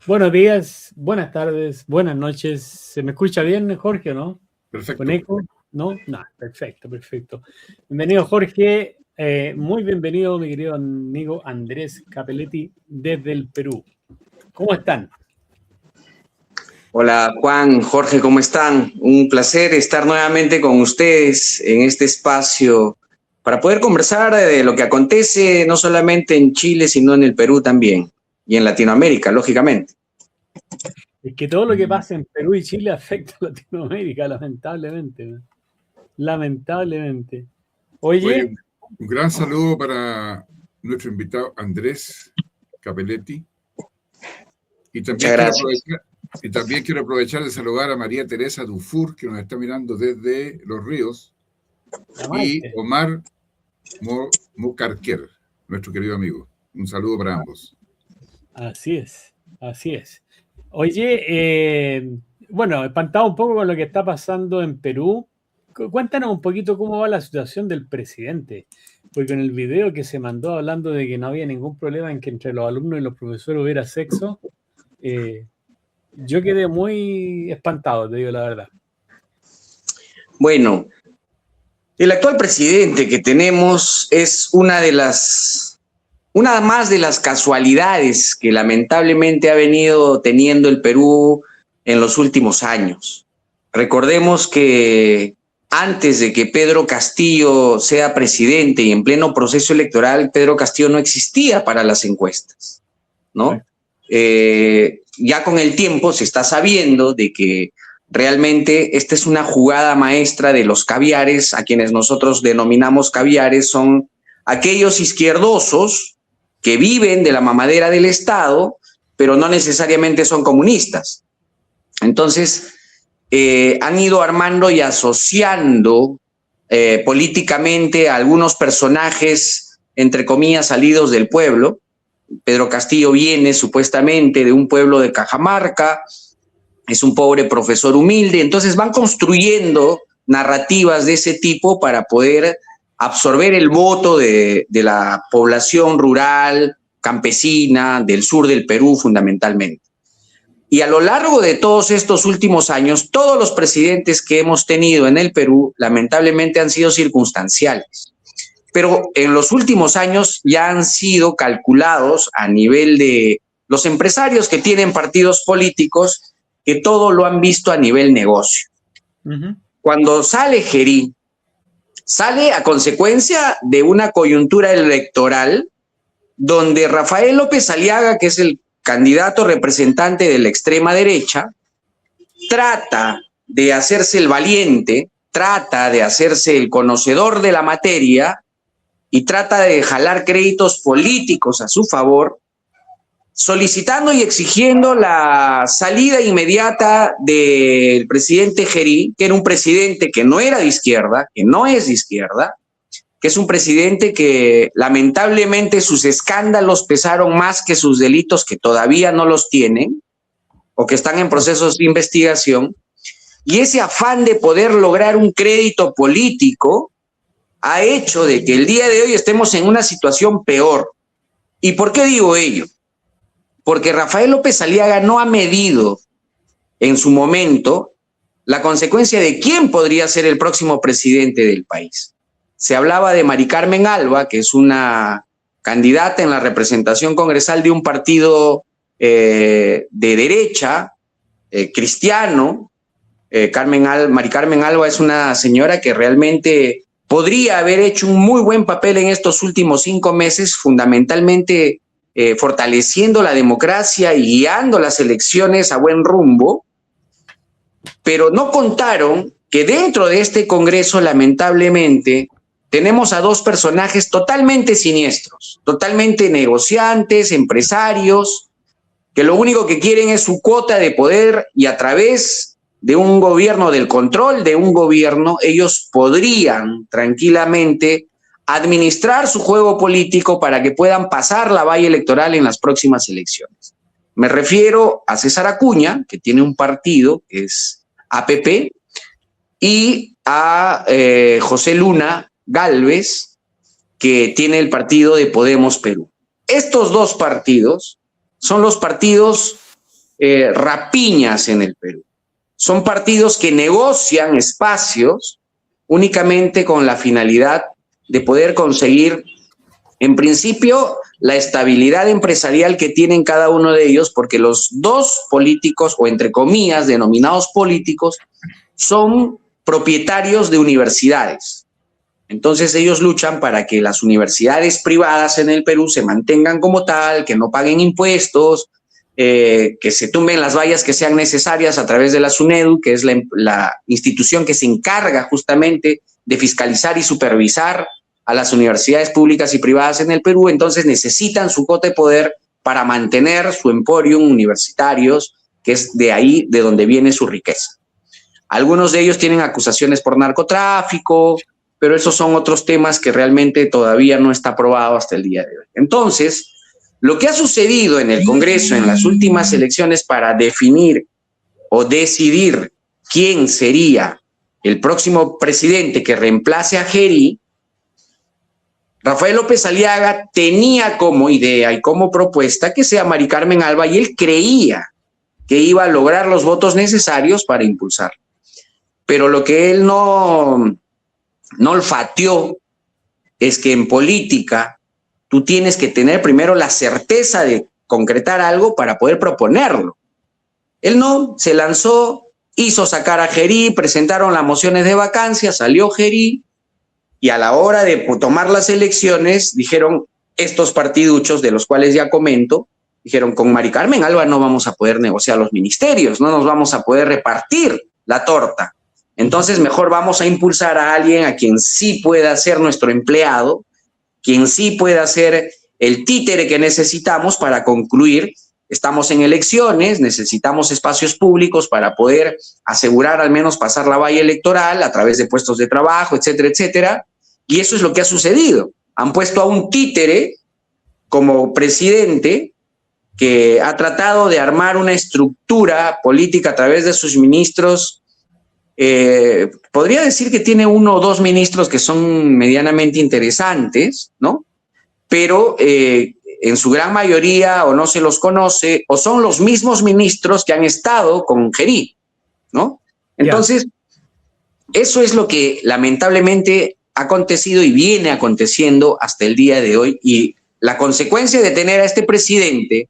Buenos días, buenas tardes, buenas noches. ¿Se me escucha bien, Jorge, o no? Perfecto. ¿Con eco? ¿No? No, perfecto, perfecto. Bienvenido, Jorge. Muy bienvenido, mi querido amigo Andrés Capelletti, desde el Perú. ¿Cómo están? Hola Juan, Jorge, ¿cómo están? Un placer estar nuevamente con ustedes en este espacio para poder conversar de lo que acontece no solamente en Chile, sino en el Perú también y en Latinoamérica, lógicamente. Es que todo lo que pasa en Perú y Chile afecta a Latinoamérica, lamentablemente. Lamentablemente. Oye, un gran saludo para nuestro invitado Andrés Capelletti. Y también quiero aprovechar de saludar a María Teresa Dufour, que nos está mirando desde Los Ríos, y Omar Mocarquer, nuestro querido amigo. Un saludo para ambos. Así es, así es. Oye, bueno, espantado un poco con lo que está pasando en Perú. Cuéntanos un poquito cómo va la situación del presidente, porque en el video que se mandó hablando de que no había ningún problema en que entre los alumnos y los profesores hubiera sexo, yo quedé muy espantado, te digo la verdad. Bueno, el actual presidente que tenemos es una más de las casualidades que lamentablemente ha venido teniendo el Perú en los últimos años. Recordemos que antes de que Pedro Castillo sea presidente y en pleno proceso electoral, Pedro Castillo no existía para las encuestas, ¿no? Ya con el tiempo se está sabiendo de que realmente esta es una jugada maestra de los caviares, a quienes nosotros denominamos caviares, son aquellos izquierdosos que viven de la mamadera del Estado, pero no necesariamente son comunistas. Entonces, han ido armando y asociando políticamente a algunos personajes, entre comillas, salidos del pueblo. Pedro Castillo viene supuestamente de un pueblo de Cajamarca, es un pobre profesor humilde, entonces van construyendo narrativas de ese tipo para poder absorber el voto de la población rural, campesina, del sur del Perú fundamentalmente. Y a lo largo de todos estos últimos años, todos los presidentes que hemos tenido en el Perú, lamentablemente han sido circunstanciales. Pero en los últimos años ya han sido calculados a nivel de los empresarios que tienen partidos políticos, que todo lo han visto a nivel negocio. Cuando sale Gerí, sale a consecuencia de una coyuntura electoral donde Rafael López Aliaga, que es el candidato representante de la extrema derecha, trata de hacerse el valiente, trata de hacerse el conocedor de la materia y trata de jalar créditos políticos a su favor, solicitando y exigiendo la salida inmediata del presidente Gerí, que era un presidente que no era de izquierda, que no es de izquierda, que es un presidente que lamentablemente sus escándalos pesaron más que sus delitos, que todavía no los tienen o que están en procesos de investigación, y ese afán de poder lograr un crédito político ha hecho de que el día de hoy estemos en una situación peor. ¿Y por qué digo ello? Porque Rafael López Aliaga no ha medido en su momento la consecuencia de quién podría ser el próximo presidente del país. Se hablaba de Mari Carmen Alba, que es una candidata en la representación congresal de un partido de derecha, cristiano. Mari Carmen Alba es una señora que realmente podría haber hecho un muy buen papel en estos últimos 5 meses, fundamentalmente fortaleciendo la democracia y guiando las elecciones a buen rumbo, pero no contaron que dentro de este Congreso, lamentablemente, tenemos a 2 personajes totalmente siniestros, totalmente negociantes, empresarios, que lo único que quieren es su cuota de poder y a través de un gobierno, del control de un gobierno, ellos podrían tranquilamente administrar su juego político para que puedan pasar la valla electoral en las próximas elecciones. Me refiero a César Acuña, que tiene un partido que es APP, y a José Luna Gálvez, que tiene el partido de Podemos Perú. Estos 2 partidos son los partidos rapiñas en el Perú. Son partidos que negocian espacios únicamente con la finalidad de poder conseguir, en principio, la estabilidad empresarial que tienen cada uno de ellos, porque los dos políticos, o entre comillas, denominados políticos, son propietarios de universidades. Entonces ellos luchan para que las universidades privadas en el Perú se mantengan como tal, que no paguen impuestos, que se tumben las vallas que sean necesarias a través de la SUNEDU, que es la institución que se encarga justamente de fiscalizar y supervisar a las universidades públicas y privadas en el Perú. Entonces necesitan su cuota de poder para mantener su emporium universitarios, que es de ahí de donde viene su riqueza. Algunos de ellos tienen acusaciones por narcotráfico, pero esos son otros temas que realmente todavía no está aprobado hasta el día de hoy. Entonces, lo que ha sucedido en el Congreso en las últimas elecciones para definir o decidir quién sería el próximo presidente que reemplace a Gerí, Rafael López Aliaga tenía como idea y como propuesta que sea Mari Carmen Alba, y él creía que iba a lograr los votos necesarios para impulsar. Pero lo que él no olfateó es que en política tú tienes que tener primero la certeza de concretar algo para poder proponerlo. Él no, se lanzó, hizo sacar a Gerí, presentaron las mociones de vacancia, salió Gerí, y a la hora de tomar las elecciones dijeron estos partiduchos, de los cuales ya comento, dijeron: con Mari Carmen Alba no vamos a poder negociar los ministerios, no nos vamos a poder repartir la torta. Entonces mejor vamos a impulsar a alguien a quien sí pueda ser nuestro empleado, quien sí pueda ser el títere que necesitamos para concluir. Estamos en elecciones, necesitamos espacios públicos para poder asegurar al menos pasar la valla electoral a través de puestos de trabajo, etcétera, etcétera. Y eso es lo que ha sucedido. Han puesto a un títere como presidente que ha tratado de armar una estructura política a través de sus ministros. Podría decir que tiene 1 o 2 ministros que son medianamente interesantes, ¿no? Pero en su gran mayoría o no se los conoce, o son los mismos ministros que han estado con Gerí, ¿no? Entonces, eso es lo que lamentablemente ha acontecido y viene aconteciendo hasta el día de hoy. Y la consecuencia de tener a este presidente,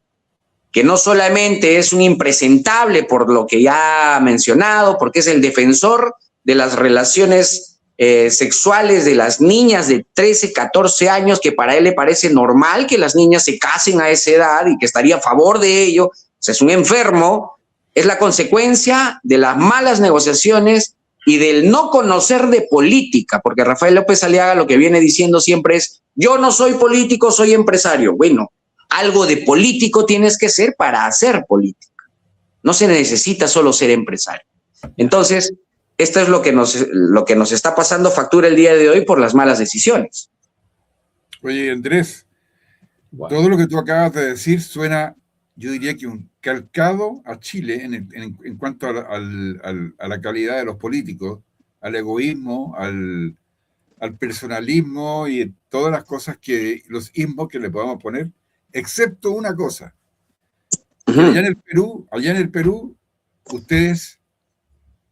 que no solamente es un impresentable por lo que ya ha mencionado, porque es el defensor de las relaciones sexuales de las niñas de 13, 14 años, que para él le parece normal que las niñas se casen a esa edad y que estaría a favor de ello. O sea, es un enfermo. Es la consecuencia de las malas negociaciones y del no conocer de política, porque Rafael López Aliaga lo que viene diciendo siempre es: yo no soy político, soy empresario. Bueno, algo de político tienes que ser para hacer política. No se necesita solo ser empresario. Entonces, esto es lo que nos está pasando factura el día de hoy por las malas decisiones. Oye, Andrés, todo lo que tú acabas de decir suena, yo diría que un calcado a Chile en cuanto a la calidad de los políticos, al egoísmo, al personalismo y todas las cosas los ismos que le podamos poner, excepto una cosa. Allá en el Perú, ustedes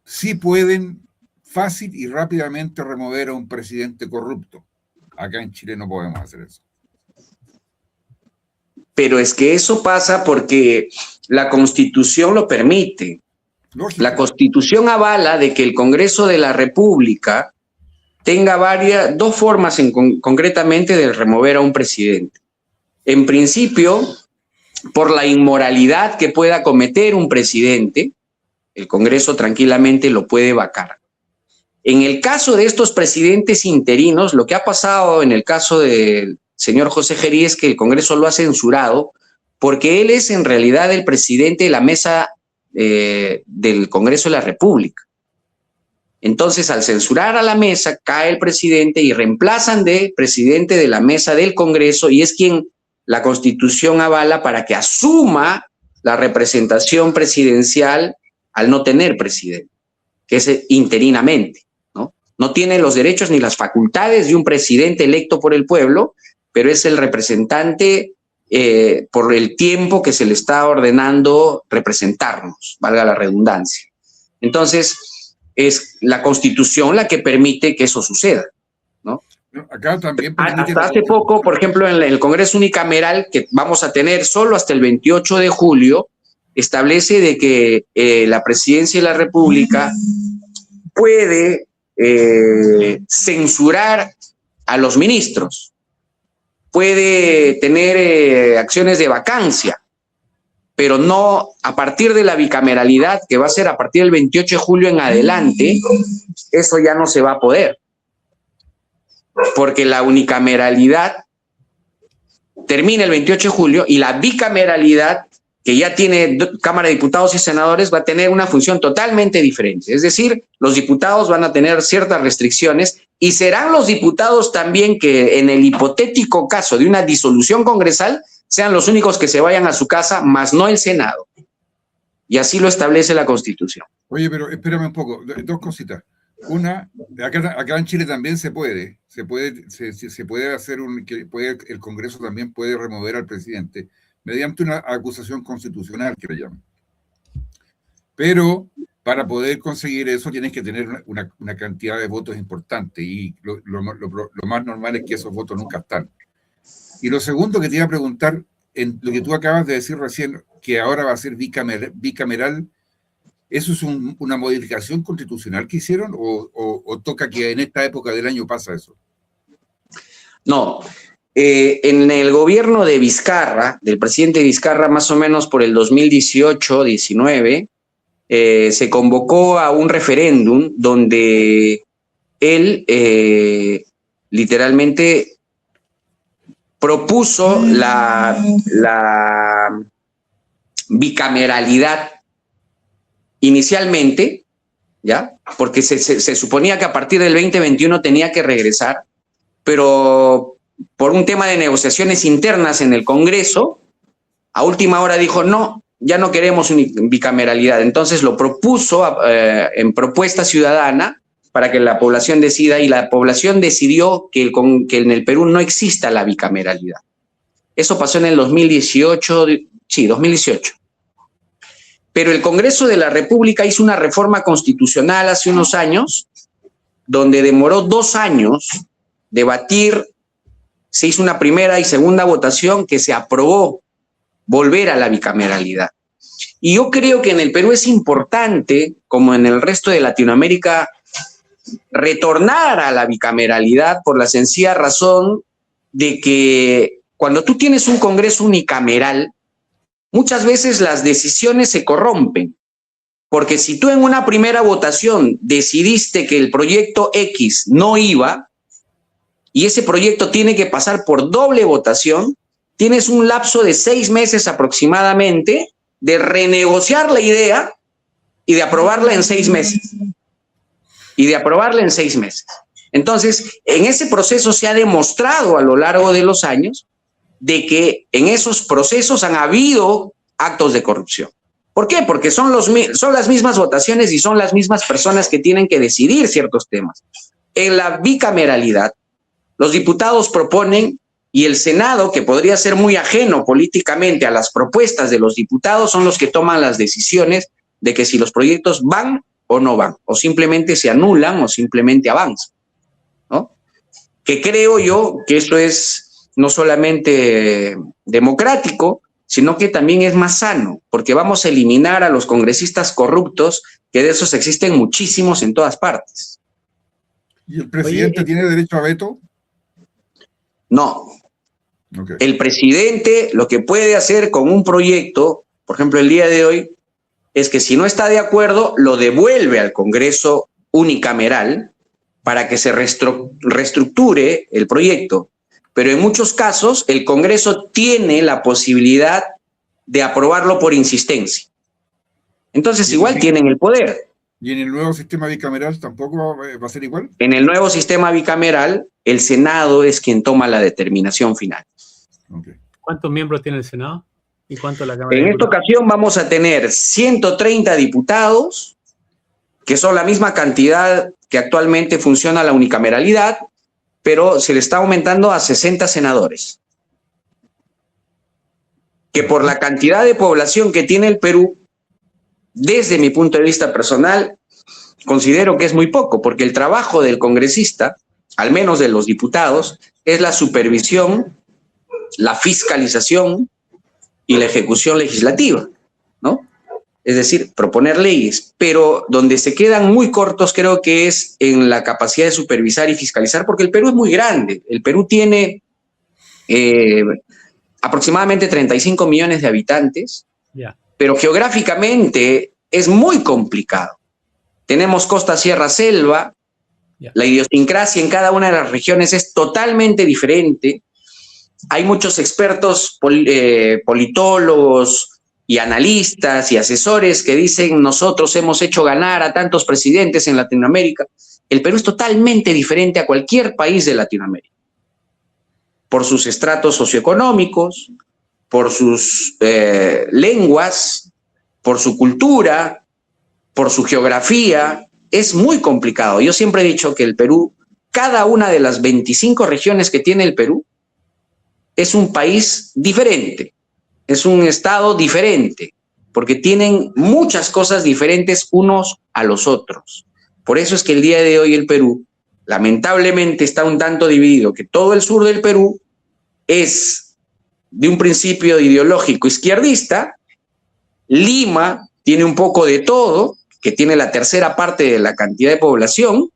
sí pueden fácil y rápidamente remover a un presidente corrupto. Acá en Chile no podemos hacer eso. Pero es que eso pasa porque la Constitución lo permite. Lógico. La Constitución avala de que el Congreso de la República tenga dos formas concretamente de remover a un presidente. En principio, por la inmoralidad que pueda cometer un presidente, el Congreso tranquilamente lo puede vacar. En el caso de estos presidentes interinos, lo que ha pasado en el caso del señor José Gerí es que el Congreso lo ha censurado porque él es en realidad el presidente de la mesa del Congreso de la República. Entonces, al censurar a la mesa, cae el presidente y reemplazan de presidente de la mesa del Congreso, y es quien la Constitución avala para que asuma la representación presidencial al no tener presidente, que es interinamente, ¿no? No tiene los derechos ni las facultades de un presidente electo por el pueblo, pero es el representante por el tiempo que se le está ordenando representarnos, valga la redundancia. Entonces, es la Constitución la que permite que eso suceda, ¿no? Acá también hasta hace poco, por ejemplo, en el Congreso Unicameral, que vamos a tener solo hasta el 28 de julio, establece de que la Presidencia de la República puede censurar a los ministros, puede tener acciones de vacancia, pero no a partir de la bicameralidad, que va a ser a partir del 28 de julio en adelante, eso ya no se va a poder. Porque la unicameralidad termina el 28 de julio y la bicameralidad, que ya tiene Cámara de Diputados y Senadores, va a tener una función totalmente diferente. Es decir, los diputados van a tener ciertas restricciones y serán los diputados también que en el hipotético caso de una disolución congresal sean los únicos que se vayan a su casa, más no el Senado. Y así lo establece la Constitución. Oye, pero espérame un poco, dos cositas. Una, acá en Chile también se puede hacer el Congreso también puede remover al presidente mediante una acusación constitucional, que le llaman. Pero para poder conseguir eso tienes que tener una cantidad de votos importante y lo más normal es que esos votos nunca están. Y lo segundo que te iba a preguntar, en lo que tú acabas de decir recién, que ahora va a ser bicameral, ¿eso es una modificación constitucional que hicieron o toca que en esta época del año pasa eso? No. En el gobierno de Vizcarra, del presidente Vizcarra, más o menos por el 2018-19, se convocó a un referéndum donde él literalmente propuso la bicameralidad inicialmente, ¿ya? Porque se suponía que a partir del 2021 tenía que regresar, pero por un tema de negociaciones internas en el Congreso, a última hora dijo, no, ya no queremos bicameralidad. Entonces lo propuso en propuesta ciudadana para que la población decida, y la población decidió que en el Perú no exista la bicameralidad. Eso pasó en el 2018, sí, 2018. Pero el Congreso de la República hizo una reforma constitucional hace unos años, donde demoró 2 años debatir, se hizo una primera y segunda votación que se aprobó volver a la bicameralidad. Y yo creo que en el Perú es importante, como en el resto de Latinoamérica, retornar a la bicameralidad por la sencilla razón de que cuando tú tienes un Congreso unicameral, muchas veces las decisiones se corrompen, porque si tú en una primera votación decidiste que el proyecto X no iba y ese proyecto tiene que pasar por doble votación, tienes un lapso de 6 meses aproximadamente de renegociar la idea y de aprobarla en 6 meses. Entonces, en ese proceso se ha demostrado a lo largo de los años de que en esos procesos han habido actos de corrupción. ¿Por qué? Porque son las mismas votaciones y son las mismas personas que tienen que decidir ciertos temas. En la bicameralidad, los diputados proponen y el Senado, que podría ser muy ajeno políticamente a las propuestas de los diputados, son los que toman las decisiones de que si los proyectos van o no van, o simplemente se anulan o simplemente avanzan, ¿no? Que creo yo que esto es no solamente democrático, sino que también es más sano, porque vamos a eliminar a los congresistas corruptos, que de esos existen muchísimos en todas partes. ¿Y el presidente tiene derecho a veto? No. Okay. El presidente lo que puede hacer con un proyecto, por ejemplo, el día de hoy, es que si no está de acuerdo, lo devuelve al Congreso unicameral para que se reestructure el proyecto. Pero en muchos casos, el Congreso tiene la posibilidad de aprobarlo por insistencia. Entonces, igual tienen el poder. ¿Y en el nuevo sistema bicameral tampoco va a ser igual? En el nuevo sistema bicameral, el Senado es quien toma la determinación final. Okay. ¿Cuántos miembros tiene el Senado? ¿Y cuánto la Cámara de En esta Diputados? ocasión vamos a tener 130 diputados, que son la misma cantidad que actualmente funciona la unicameralidad, pero se le está aumentando a 60 senadores. que por la cantidad de población que tiene el Perú, desde mi punto de vista personal, considero que es muy poco, porque el trabajo del congresista, al menos de los diputados, es la supervisión, la fiscalización y la ejecución legislativa, ¿no? Es decir, proponer leyes, pero donde se quedan muy cortos creo que es en la capacidad de supervisar y fiscalizar, porque el Perú es muy grande. El Perú tiene aproximadamente 35 millones de habitantes, pero geográficamente es muy complicado. Tenemos costa, sierra, selva, la idiosincrasia en cada una de las regiones es totalmente diferente. Hay muchos expertos, politólogos y analistas y asesores que dicen nosotros hemos hecho ganar a tantos presidentes en Latinoamérica. El Perú es totalmente diferente a cualquier país de Latinoamérica, por sus estratos socioeconómicos, por sus lenguas, por su cultura, por su geografía. Es muy complicado. Yo siempre he dicho que el Perú, cada una de las 25 regiones que tiene el Perú, es un país diferente, es un estado diferente, porque tienen muchas cosas diferentes unos a los otros. Por eso es que el día de hoy el Perú, lamentablemente, está un tanto dividido, que todo el sur del Perú es de un principio ideológico izquierdista, Lima tiene un poco de todo, que tiene la tercera parte de la cantidad de población,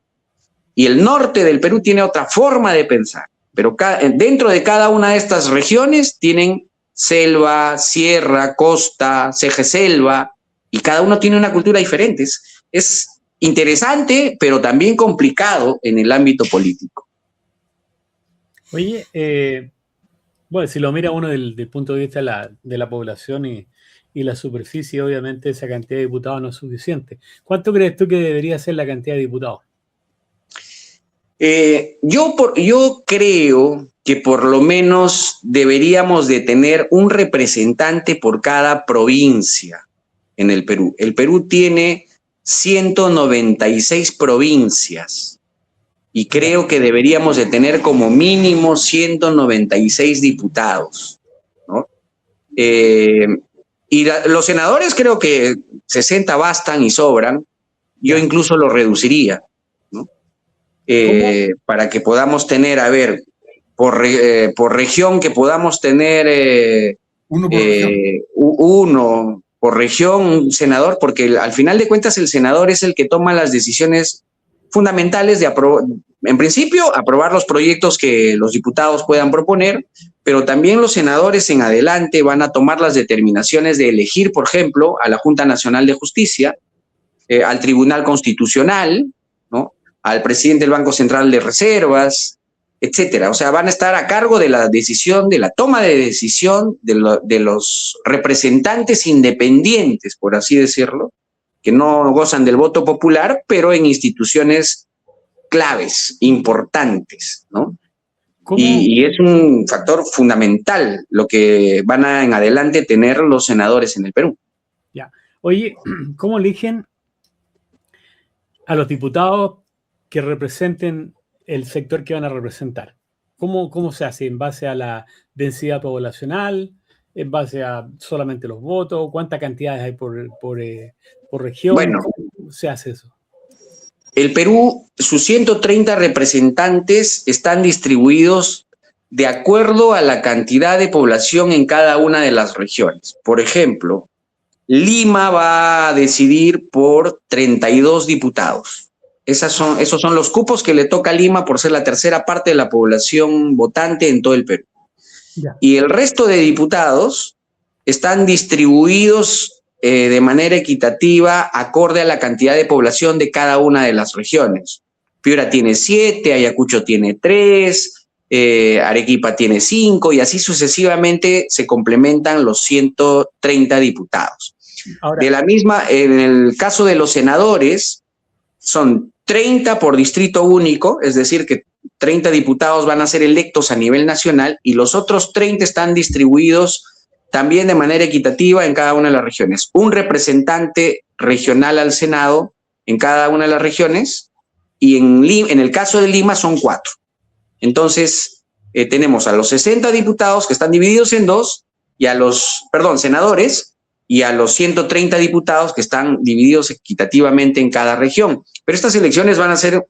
y el norte del Perú tiene otra forma de pensar. Pero dentro de cada una de estas regiones tienen selva, sierra, costa, selva, y cada uno tiene una cultura diferente. Es interesante, pero también complicado en el ámbito político. Oye, bueno, si lo mira uno del punto de vista de la población y la superficie, obviamente esa cantidad de diputados no es suficiente. ¿Cuánto crees tú que debería ser la cantidad de diputados? Yo creo que por lo menos deberíamos de tener un representante por cada provincia en el Perú. El Perú tiene 196 provincias y creo que deberíamos de tener como mínimo 196 diputados, ¿no? Y los senadores creo que 60 bastan y sobran. Yo incluso lo reduciría, ¿no? Para que podamos tener, a ver, por región que podamos tener uno por región, un senador, porque al final de cuentas el senador es el que toma las decisiones fundamentales de en principio, aprobar los proyectos que los diputados puedan proponer, pero también los senadores en adelante van a tomar las determinaciones de elegir, por ejemplo, a la Junta Nacional de Justicia, al Tribunal Constitucional, ¿no?, al presidente del Banco Central de Reservas, etcétera. O sea, van a estar a cargo de la decisión, de la toma de decisión de los representantes independientes, por así decirlo, que no gozan del voto popular, pero en instituciones claves, importantes, ¿no? Y es un factor fundamental lo que van a en adelante tener los senadores en el Perú. Ya. Oye, ¿cómo eligen a los diputados que representen el sector que van a representar? ¿Cómo se hace? ¿En base a la densidad poblacional? ¿En base a solamente los votos? ¿Cuántas cantidades hay por región? Bueno, ¿cómo se hace eso? El Perú, sus 130 representantes están distribuidos de acuerdo a la cantidad de población en cada una de las regiones. Por ejemplo, Lima va a decidir por 32 diputados. Esos son los cupos que le toca a Lima por ser la tercera parte de la población votante en todo el Perú. Ya. Y el resto de diputados están distribuidos de manera equitativa, acorde a la cantidad de población de cada una de las regiones. Piura tiene 7, Ayacucho tiene 3, Arequipa tiene 5, y así sucesivamente se complementan los 130 diputados. Ahora, de la misma, en el caso de los senadores, son 30 por distrito único, es decir, que 30 diputados van a ser electos a nivel nacional, y los otros 30 están distribuidos también de manera equitativa en cada una de las regiones. Un representante regional al Senado en cada una de las regiones, y en el caso de Lima son 4. Entonces, tenemos a los 60 diputados que están divididos en 2, y a los, senadores y a los 130 diputados que están divididos equitativamente en cada región. Pero estas elecciones van a ser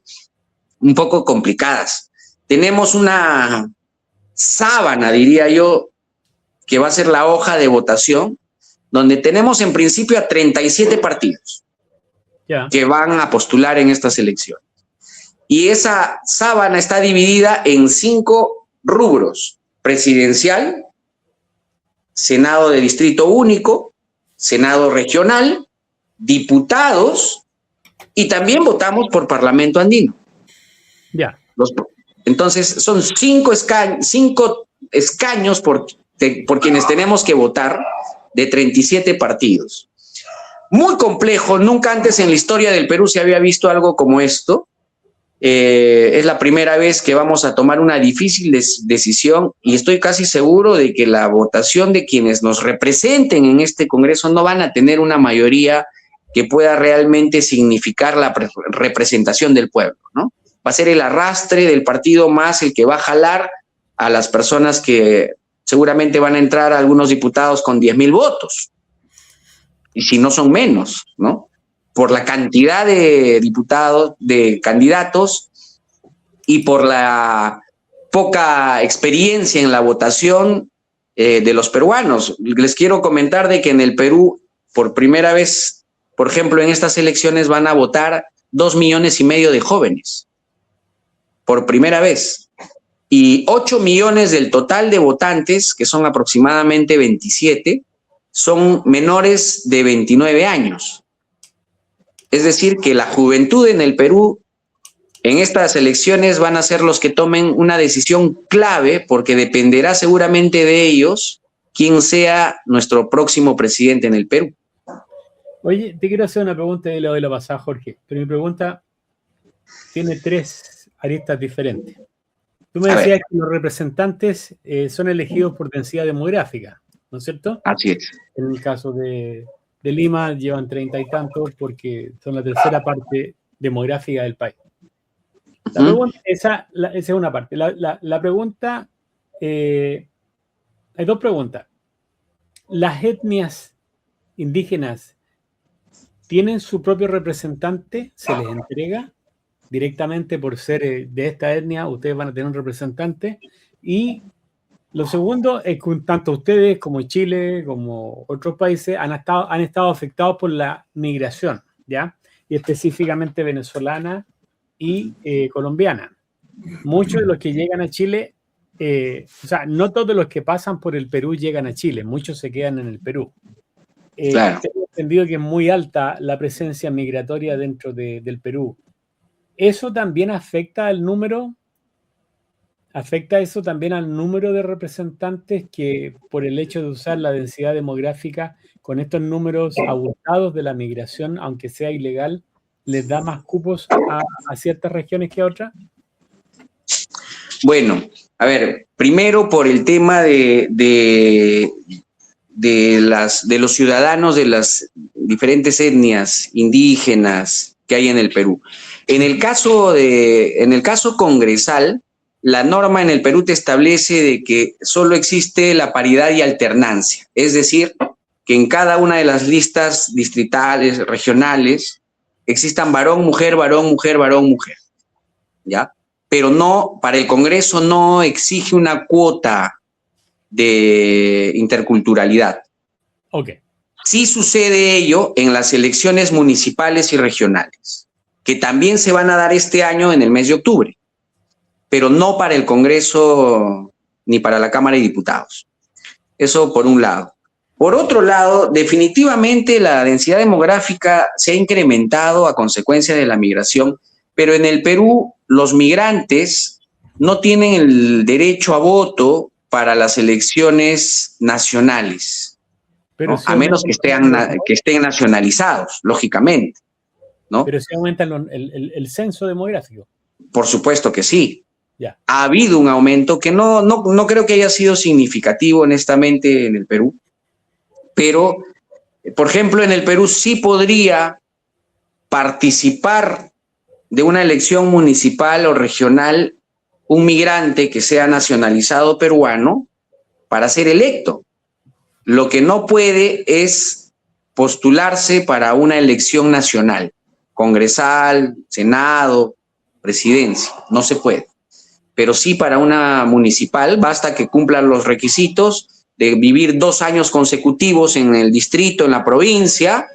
un poco complicadas. Tenemos una sábana, diría yo, que va a ser la hoja de votación, donde tenemos en principio a 37 partidos que van a postular en estas elecciones. Y esa sábana está dividida en 5 rubros: presidencial, Senado de Distrito Único, Senado Regional, diputados, y también votamos por Parlamento Andino. Entonces, son 5 escaños por quienes tenemos que votar, de 37 partidos. Muy complejo, nunca antes en la historia del Perú se había visto algo como esto. Es la primera vez que vamos a tomar una difícil decisión, y estoy casi seguro de que la votación de quienes nos representen en este Congreso no van a tener una mayoría que pueda realmente significar la representación del pueblo, ¿no? Va a ser el arrastre del partido más el que va a jalar a las personas que seguramente van a entrar, a algunos diputados con 10,000 votos, y si no son menos, ¿no? Por la cantidad de diputados, de candidatos, y por la poca experiencia en la votación de los peruanos. Les quiero comentar de que en el Perú, por primera vez, por ejemplo, en estas elecciones van a votar 2,5 millones de jóvenes. Por primera vez. Y 8 millones del total de votantes, que son aproximadamente 27, son menores de 29 años. Es decir, que la juventud en el Perú, en estas elecciones, van a ser los que tomen una decisión clave, porque dependerá seguramente de ellos quién sea nuestro próximo presidente en el Perú. Oye, te quiero hacer una pregunta y le doy la pasada a Jorge, pero mi pregunta tiene 3 aristas diferentes. Tú me decías que los representantes son elegidos por densidad demográfica, ¿no es cierto? Así es. En el caso de Lima llevan 30 y tantos porque son la tercera parte demográfica del país. La pregunta, esa es una parte. La pregunta, hay 2 preguntas. ¿Las etnias indígenas tienen su propio representante? ¿Se les entrega directamente por ser de esta etnia? Ustedes van a tener un representante. Y lo segundo es que tanto ustedes como Chile, como otros países, han estado afectados por la migración, ¿ya? Y específicamente venezolana y colombiana. Muchos de los que llegan a Chile, o sea, no todos los que pasan por el Perú llegan a Chile, muchos se quedan en el Perú. Claro. Tengo entendido que es muy alta la presencia migratoria dentro del Perú. ¿Eso también afecta al número? ¿Afecta eso también al número de representantes que, por el hecho de usar la densidad demográfica, con estos números abultados de la migración, aunque sea ilegal, les da más cupos a ciertas regiones que a otras? Bueno, a ver, primero por el tema de los ciudadanos de las diferentes etnias indígenas que hay en el Perú. En el caso congresal, la norma en el Perú te establece de que solo existe la paridad y alternancia, es decir, que en cada una de las listas distritales, regionales, existan varón, mujer, varón, mujer, varón, mujer, ¿ya? Pero no, para el Congreso no exige una cuota de interculturalidad. Ok. Sí sucede ello en las elecciones municipales y regionales, que también se van a dar este año en el mes de octubre, pero no para el Congreso ni para la Cámara de Diputados. Eso por un lado. Por otro lado, definitivamente la densidad demográfica se ha incrementado a consecuencia de la migración, pero en el Perú los migrantes no tienen el derecho a voto para las elecciones nacionales, pero ¿no? si A menos que estén nacionalizados, lógicamente, ¿no? Pero si aumenta el censo demográfico. Por supuesto que sí. Ya. Ha habido un aumento que no creo que haya sido significativo, honestamente, en el Perú. Pero, por ejemplo, en el Perú sí podría participar de una elección municipal o regional un migrante que sea nacionalizado peruano para ser electo. lo que no puede es postularse para una elección nacional, congresal, Senado, presidencia, no se puede. Pero sí para una municipal, basta que cumplan los requisitos de vivir 2 años consecutivos en el distrito, en la provincia,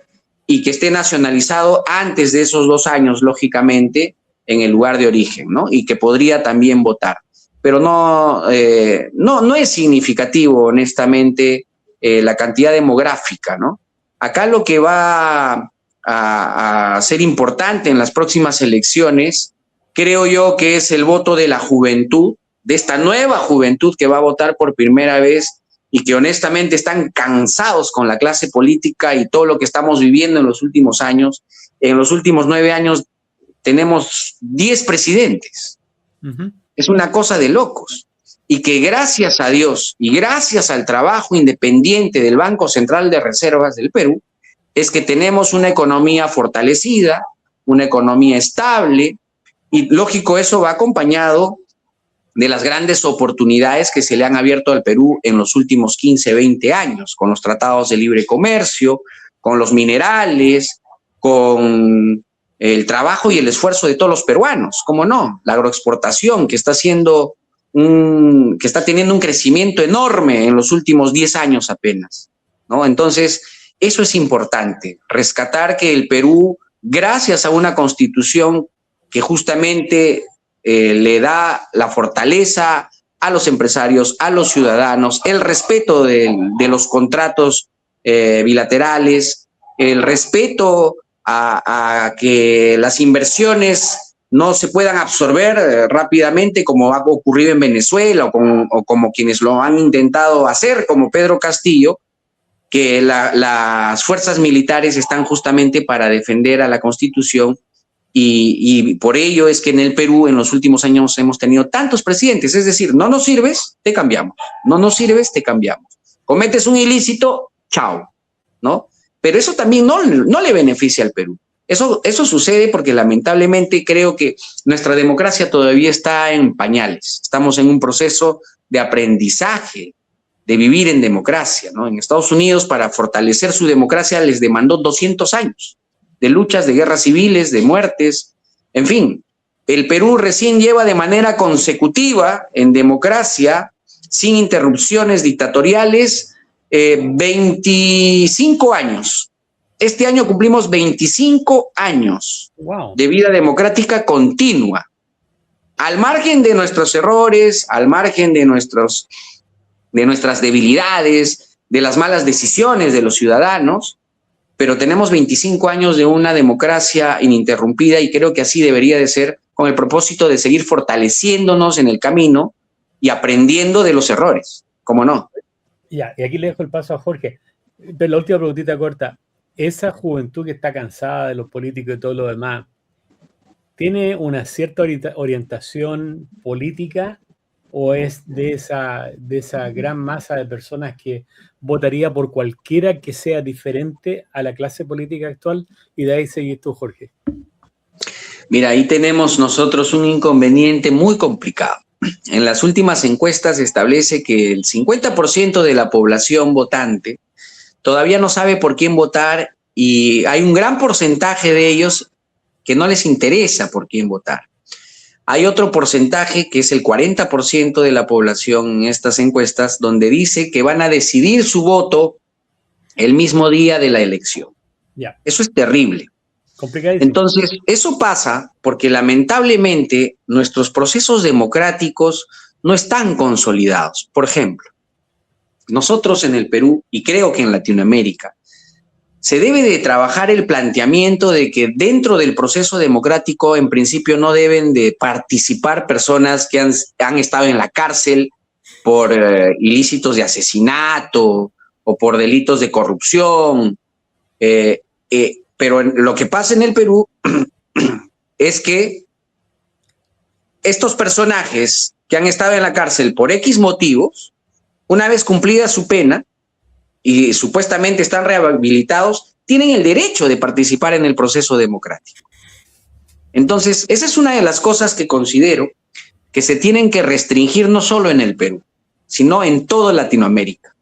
y que esté nacionalizado antes de esos 2 años, lógicamente, en el lugar de origen, ¿no? Y que podría también votar. Pero no es significativo, honestamente, la cantidad demográfica, ¿no? Acá lo que va a ser importante en las próximas elecciones, creo yo que es el voto de la juventud, de esta nueva juventud que va a votar por primera vez y que honestamente están cansados con la clase política y todo lo que estamos viviendo en los últimos años. En los últimos 9 años tenemos 10 presidentes. Uh-huh. Es una cosa de locos. Y que gracias a Dios y gracias al trabajo independiente del Banco Central de Reservas del Perú, es que tenemos una economía fortalecida, una economía estable, y lógico, eso va acompañado de las grandes oportunidades que se le han abierto al Perú en los últimos 15, 20 años, con los tratados de libre comercio, con los minerales, con el trabajo y el esfuerzo de todos los peruanos, ¿cómo no? La agroexportación que está teniendo un crecimiento enorme en los últimos 10 años apenas, ¿no? Entonces, eso es importante, rescatar que el Perú, gracias a una constitución que justamente le da la fortaleza a los empresarios, a los ciudadanos, el respeto de los contratos bilaterales, el respeto a que las inversiones no se puedan absorber rápidamente como ha ocurrido en Venezuela o como quienes lo han intentado hacer, como Pedro Castillo, que las fuerzas militares están justamente para defender a la Constitución. Y por ello es que en el Perú en los últimos años hemos tenido tantos presidentes, es decir, no nos sirves, te cambiamos, no nos sirves, te cambiamos. Cometes un ilícito, chao, ¿no? Pero eso también no le beneficia al Perú. Eso sucede porque lamentablemente creo que nuestra democracia todavía está en pañales. Estamos en un proceso de aprendizaje, de vivir en democracia, ¿no? En Estados Unidos, para fortalecer su democracia, les demandó 200 años. De luchas, de guerras civiles, de muertes, en fin. El Perú recién lleva de manera consecutiva en democracia, sin interrupciones dictatoriales, 25 años. Este año cumplimos 25 años de vida democrática continua. Al margen de nuestros errores, al margen de nuestras debilidades, de las malas decisiones de los ciudadanos, pero tenemos 25 años de una democracia ininterrumpida y creo que así debería de ser, con el propósito de seguir fortaleciéndonos en el camino y aprendiendo de los errores, ¿cómo no? Ya, y aquí le dejo el paso a Jorge. Pero la última preguntita corta. Esa juventud que está cansada de los políticos y todo lo demás, ¿tiene una cierta orientación política o es de esa gran masa de personas que votaría por cualquiera que sea diferente a la clase política actual? Y de ahí seguís tú, Jorge. Mira, ahí tenemos nosotros un inconveniente muy complicado. En las últimas encuestas se establece que el 50% de la población votante todavía no sabe por quién votar y hay un gran porcentaje de ellos que no les interesa por quién votar. Hay otro porcentaje que es el 40% de la población en estas encuestas donde dice que van a decidir su voto el mismo día de la elección. Yeah. Eso es terrible. Complicadísimo. Entonces, eso pasa porque lamentablemente nuestros procesos democráticos no están consolidados. Por ejemplo, nosotros en el Perú, y creo que en Latinoamérica, se debe de trabajar el planteamiento de que dentro del proceso democrático, en principio, no deben de participar personas que han estado en la cárcel por ilícitos de asesinato o por delitos de corrupción. Pero lo que pasa en el Perú es que estos personajes que han estado en la cárcel por X motivos, una vez cumplida su pena y supuestamente están rehabilitados, tienen el derecho de participar en el proceso democrático. Entonces, esa es una de las cosas que considero que se tienen que restringir no solo en el Perú, sino en toda Latinoamérica.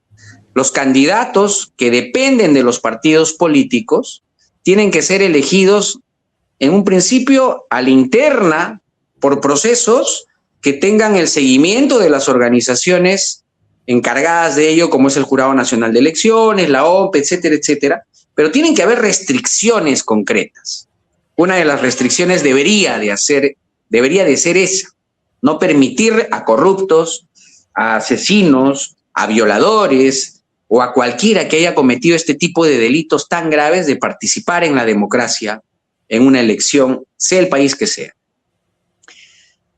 los candidatos que dependen de los partidos políticos tienen que ser elegidos en un principio a la interna por procesos que tengan el seguimiento de las organizaciones encargadas de ello, como es el Jurado Nacional de Elecciones, la OMP, etcétera, etcétera, pero tienen que haber restricciones concretas. Una de las restricciones debería de ser esa, no permitir a corruptos, a asesinos, a violadores o a cualquiera que haya cometido este tipo de delitos tan graves de participar en la democracia en una elección, sea el país que sea.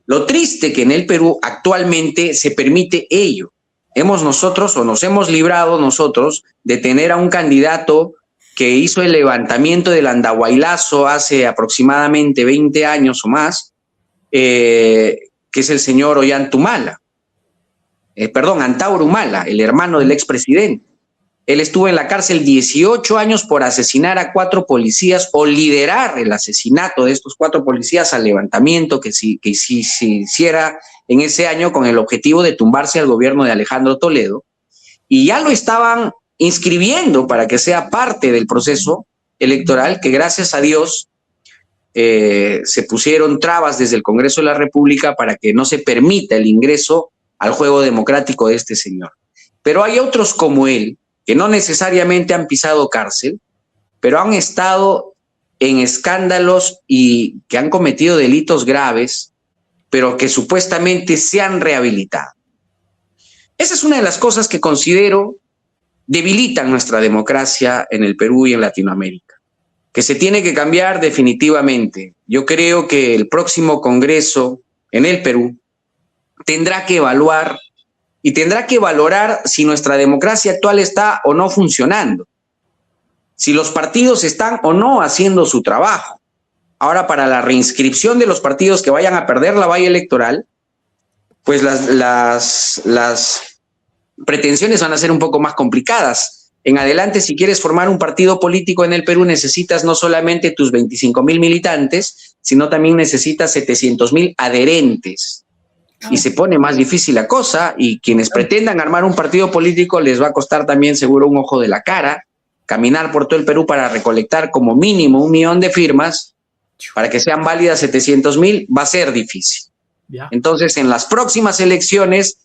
Lo triste que en el Perú actualmente se permite ello. Nos hemos librado nosotros de tener a un candidato que hizo el levantamiento del Andahuaylazo hace aproximadamente 20 años o más, que es el señor Antauro Humala, el hermano del expresidente. Él estuvo en la cárcel 18 años por asesinar a 4 policías o liderar el asesinato de estos 4 policías al levantamiento que se hiciera en ese año con el objetivo de tumbarse al gobierno de Alejandro Toledo. Y ya lo estaban inscribiendo para que sea parte del proceso electoral, que gracias a Dios se pusieron trabas desde el Congreso de la República para que no se permita el ingreso al juego democrático de este señor. Pero hay otros como él, que no necesariamente han pisado cárcel, pero han estado en escándalos y que han cometido delitos graves, pero que supuestamente se han rehabilitado. Esa es una de las cosas que considero debilitan nuestra democracia en el Perú y en Latinoamérica, que se tiene que cambiar definitivamente. Yo creo que el próximo Congreso en el Perú tendrá que evaluar y tendrá que valorar si nuestra democracia actual está o no funcionando, si los partidos están o no haciendo su trabajo. Ahora, para la reinscripción de los partidos que vayan a perder la valla electoral, pues las pretensiones van a ser un poco más complicadas. En adelante, si quieres formar un partido político en el Perú, necesitas no solamente tus 25,000 militantes, sino también necesitas 700,000 adherentes. Y se pone más difícil la cosa, y quienes pretendan armar un partido político les va a costar también seguro un ojo de la cara, caminar por todo el Perú para recolectar como mínimo 1 millón de firmas, para que sean válidas 700,000, va a ser difícil. Entonces, en las próximas elecciones,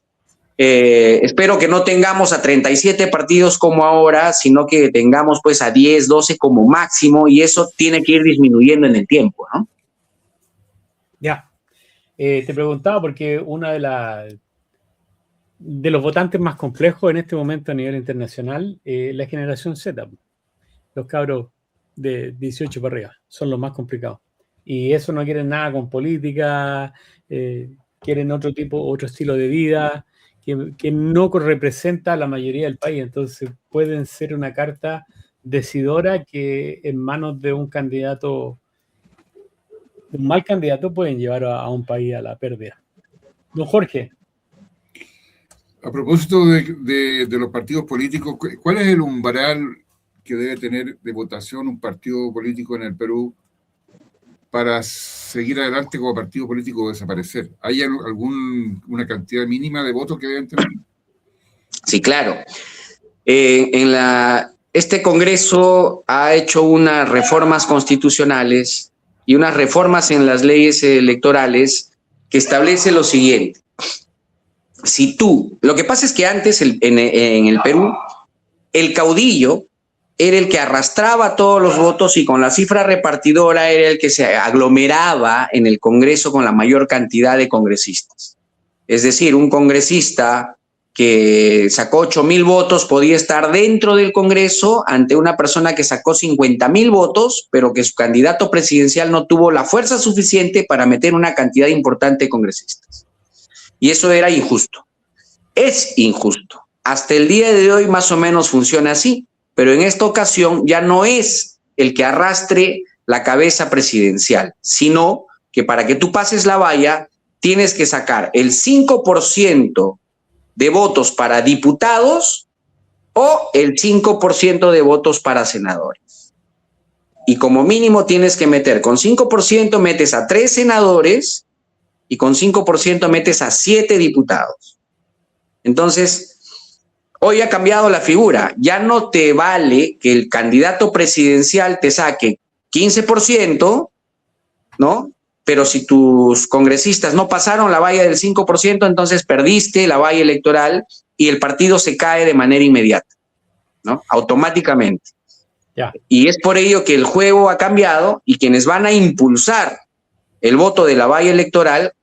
espero que no tengamos a 37 partidos como ahora, sino que tengamos pues a 10, 12 como máximo, y eso tiene que ir disminuyendo en el tiempo, ¿no? Ya. Te preguntaba porque una de los votantes más complejos en este momento a nivel internacional, la generación Z, los cabros de 18 para arriba, son los más complicados. Y eso no quieren nada con política, quieren otro estilo de vida que no representa a la mayoría del país. Entonces pueden ser una carta decidora que en manos de un mal candidato pueden llevar a un país a la pérdida. Don Jorge. A propósito de los partidos políticos, ¿cuál es el umbral que debe tener de votación un partido político en el Perú para seguir adelante como partido político o desaparecer? ¿Hay una cantidad mínima de votos que deben tener? Sí, claro. Este Congreso ha hecho unas reformas constitucionales y unas reformas en las leyes electorales que establece lo siguiente. Lo que pasa es que antes en el Perú, el caudillo era el que arrastraba todos los votos y con la cifra repartidora era el que se aglomeraba en el Congreso con la mayor cantidad de congresistas. Es decir, un congresista que sacó 8,000 votos podía estar dentro del Congreso ante una persona que sacó 50,000 votos, pero que su candidato presidencial no tuvo la fuerza suficiente para meter una cantidad importante de congresistas. Y eso era injusto. Es injusto. Hasta el día de hoy más o menos funciona así, pero en esta ocasión ya no es el que arrastre la cabeza presidencial, sino que para que tú pases la valla tienes que sacar el 5% de votos para diputados o el 5% de votos para senadores. Y como mínimo tienes que meter, con 5% metes a 3 senadores y con 5% metes a 7 diputados. Entonces, Hoy ha cambiado la figura. Ya no te vale que el candidato presidencial te saque 15%, ¿no? Pero si tus congresistas no pasaron la valla del 5%, entonces perdiste la valla electoral y el partido se cae de manera inmediata, ¿no? Automáticamente. Ya. Y es por ello que el juego ha cambiado y quienes van a impulsar el voto de la valla electoral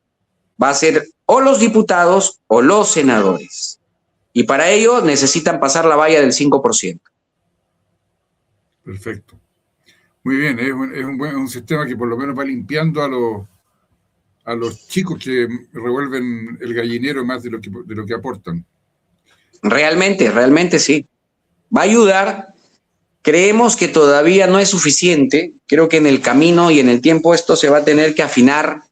va a ser o los diputados o los senadores. Y para ello necesitan pasar la valla del 5%. Perfecto. Muy bien, es un sistema que por lo menos va limpiando a los chicos que revuelven el gallinero más de lo que aportan. Realmente sí. Va a ayudar. Creemos que todavía no es suficiente. Creo que en el camino y en el tiempo esto se va a tener que afinar,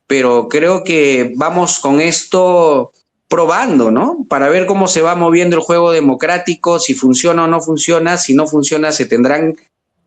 pero creo que vamos con esto probando, ¿no? Para ver cómo se va moviendo el juego democrático, si funciona o no funciona. Si no funciona, se tendrán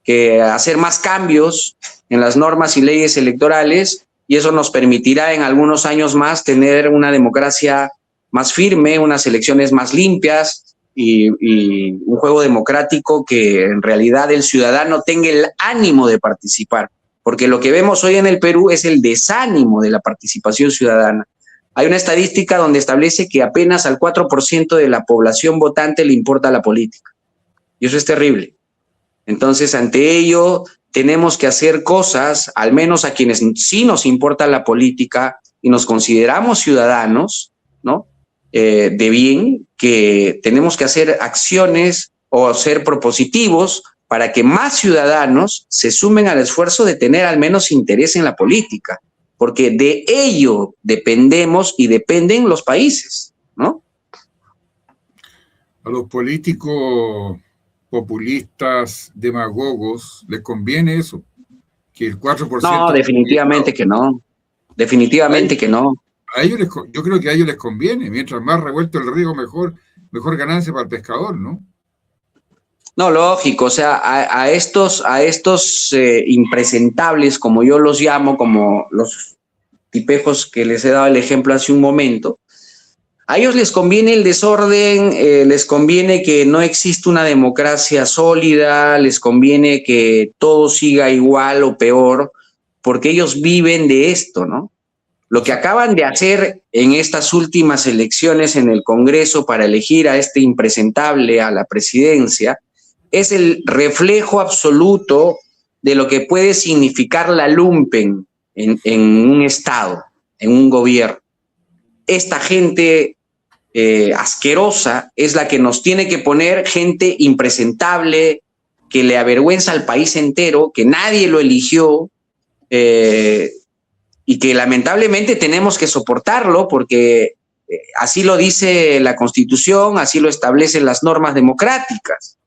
que hacer más cambios en las normas y leyes electorales, y eso nos permitirá en algunos años más tener una democracia más firme, unas elecciones más limpias y un juego democrático que en realidad el ciudadano tenga el ánimo de participar, porque lo que vemos hoy en el Perú es el desánimo de la participación ciudadana. Hay una estadística donde establece que apenas al 4% de la población votante le importa la política, y eso es terrible. Entonces, ante ello, tenemos que hacer cosas, al menos a quienes sí nos importa la política y nos consideramos ciudadanos, ¿no? De bien, que tenemos que hacer acciones o ser propositivos para que más ciudadanos se sumen al esfuerzo de tener al menos interés en la política, porque de ello dependemos y dependen los países, ¿no? A los políticos populistas, demagogos, ¿les conviene eso? Que el 4%... No, definitivamente que no. Definitivamente que no. Yo creo que a ellos les conviene. Mientras más revuelto el río, mejor ganancia para el pescador, ¿no? No, lógico. O sea, a estos impresentables, como yo los llamo, como los tipejos que les he dado el ejemplo hace un momento, a ellos les conviene el desorden, les conviene que no exista una democracia sólida, les conviene que todo siga igual o peor, porque ellos viven de esto, ¿no? Lo que acaban de hacer en estas últimas elecciones en el Congreso para elegir a este impresentable a la presidencia es el reflejo absoluto de lo que puede significar la lumpen en un Estado, en un gobierno. Esta gente asquerosa es la que nos tiene que poner gente impresentable, que le avergüenza al país entero, que nadie lo eligió, y que lamentablemente tenemos que soportarlo porque así lo dice la Constitución, así lo establecen las normas democráticas,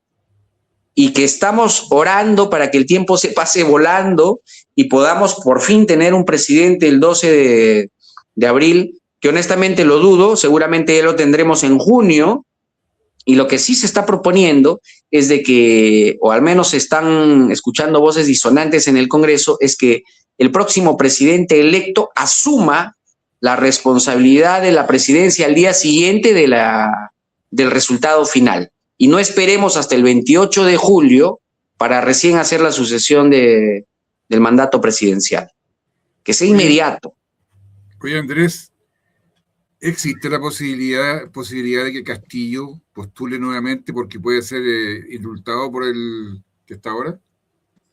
y que estamos orando para que el tiempo se pase volando y podamos por fin tener un presidente el 12 de abril, que honestamente lo dudo, seguramente ya lo tendremos en junio, y lo que sí se está proponiendo es de que, o al menos se están escuchando voces disonantes en el Congreso, es que el próximo presidente electo asuma la responsabilidad de la presidencia al día siguiente del resultado final. Y no esperemos hasta el 28 de julio para recién hacer la sucesión del mandato presidencial. Que sea inmediato. Oye, Andrés, ¿existe la posibilidad de que Castillo postule nuevamente porque puede ser indultado por el que está ahora?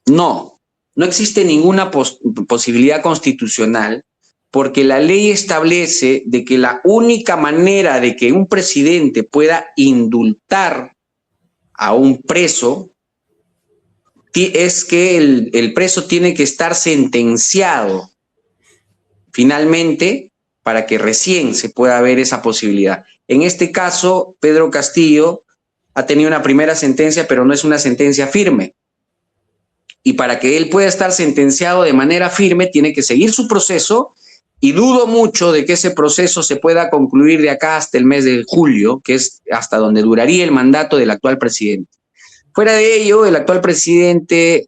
No existe ninguna posibilidad constitucional, porque la ley establece de que la única manera de que un presidente pueda indultar a un preso es que el preso tiene que estar sentenciado finalmente para que recién se pueda ver esa posibilidad. En este caso, Pedro Castillo ha tenido una primera sentencia, pero no es una sentencia firme. Y para que él pueda estar sentenciado de manera firme, tiene que seguir su proceso, y dudo mucho de que ese proceso se pueda concluir de acá hasta el mes de julio, que es hasta donde duraría el mandato del actual presidente. Fuera de ello, el actual presidente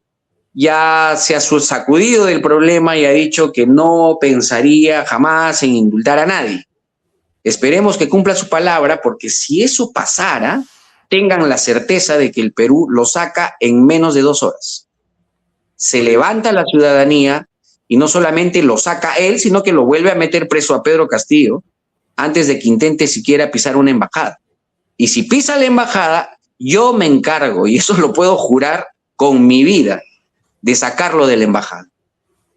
ya se ha sacudido del problema y ha dicho que no pensaría jamás en indultar a nadie. Esperemos que cumpla su palabra, porque si eso pasara, tengan la certeza de que el Perú lo saca en menos de 2 horas. Se levanta la ciudadanía y no solamente lo saca él, sino que lo vuelve a meter preso a Pedro Castillo antes de que intente siquiera pisar una embajada. Y si pisa la embajada, yo me encargo, y eso lo puedo jurar con mi vida, de sacarlo de la embajada.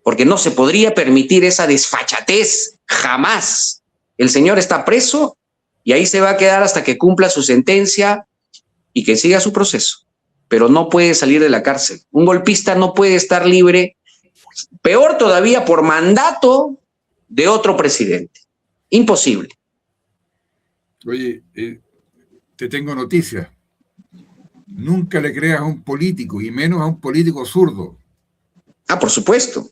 Porque no se podría permitir esa desfachatez, jamás. El señor está preso y ahí se va a quedar hasta que cumpla su sentencia y que siga su proceso. Pero no puede salir de la cárcel. Un golpista no puede estar libre, peor todavía por mandato de otro presidente. Imposible. Oye, te tengo noticias. Nunca le creas a un político, y menos a un político zurdo. Ah, por supuesto.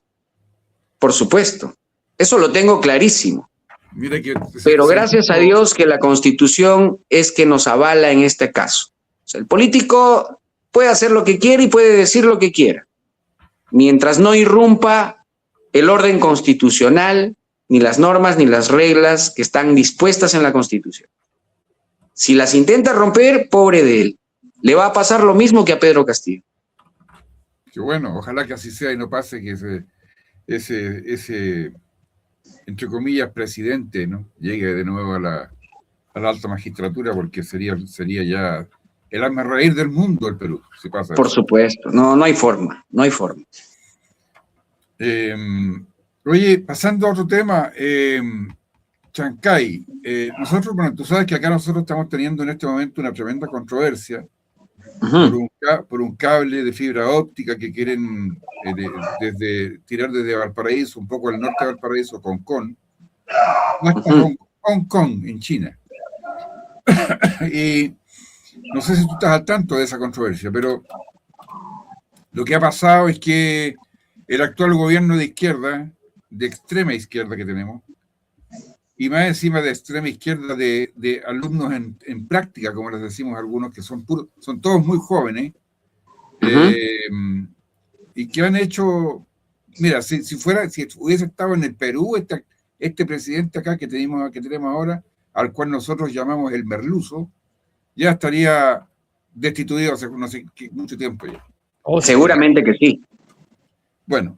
Por supuesto. Eso lo tengo clarísimo. Mira que pero gracias a Dios que la Constitución es que nos avala en este caso. O sea, el político puede hacer lo que quiere y puede decir lo que quiera, mientras no irrumpa el orden constitucional, ni las normas, ni las reglas que están dispuestas en la Constitución. Si las intenta romper, pobre de él. Le va a pasar lo mismo que a Pedro Castillo. Que bueno, ojalá que así sea y no pase que ese entre comillas, presidente, ¿no?, llegue de nuevo a la alta magistratura, porque sería ya el hazme reír del mundo el Perú, si pasa Por eso. supuesto, no hay forma, no hay forma. Oye, pasando a otro tema, Chancay, nosotros, bueno, tú sabes que acá nosotros estamos teniendo en este momento una tremenda controversia por un cable de fibra óptica que quieren tirar desde Valparaíso, un poco al norte de Valparaíso, Concón, hasta Hong Kong, en China. Y no sé si tú estás al tanto de esa controversia, pero lo que ha pasado es que el actual gobierno de izquierda, de extrema izquierda que tenemos, y más encima de extrema izquierda de alumnos en práctica, como les decimos algunos, que son todos muy jóvenes, y que han hecho, mira, si hubiese estado en el Perú este presidente acá que tenemos ahora, al cual nosotros llamamos el merluzo, ya estaría destituido hace no sé mucho tiempo ya. Seguramente que sí. Bueno,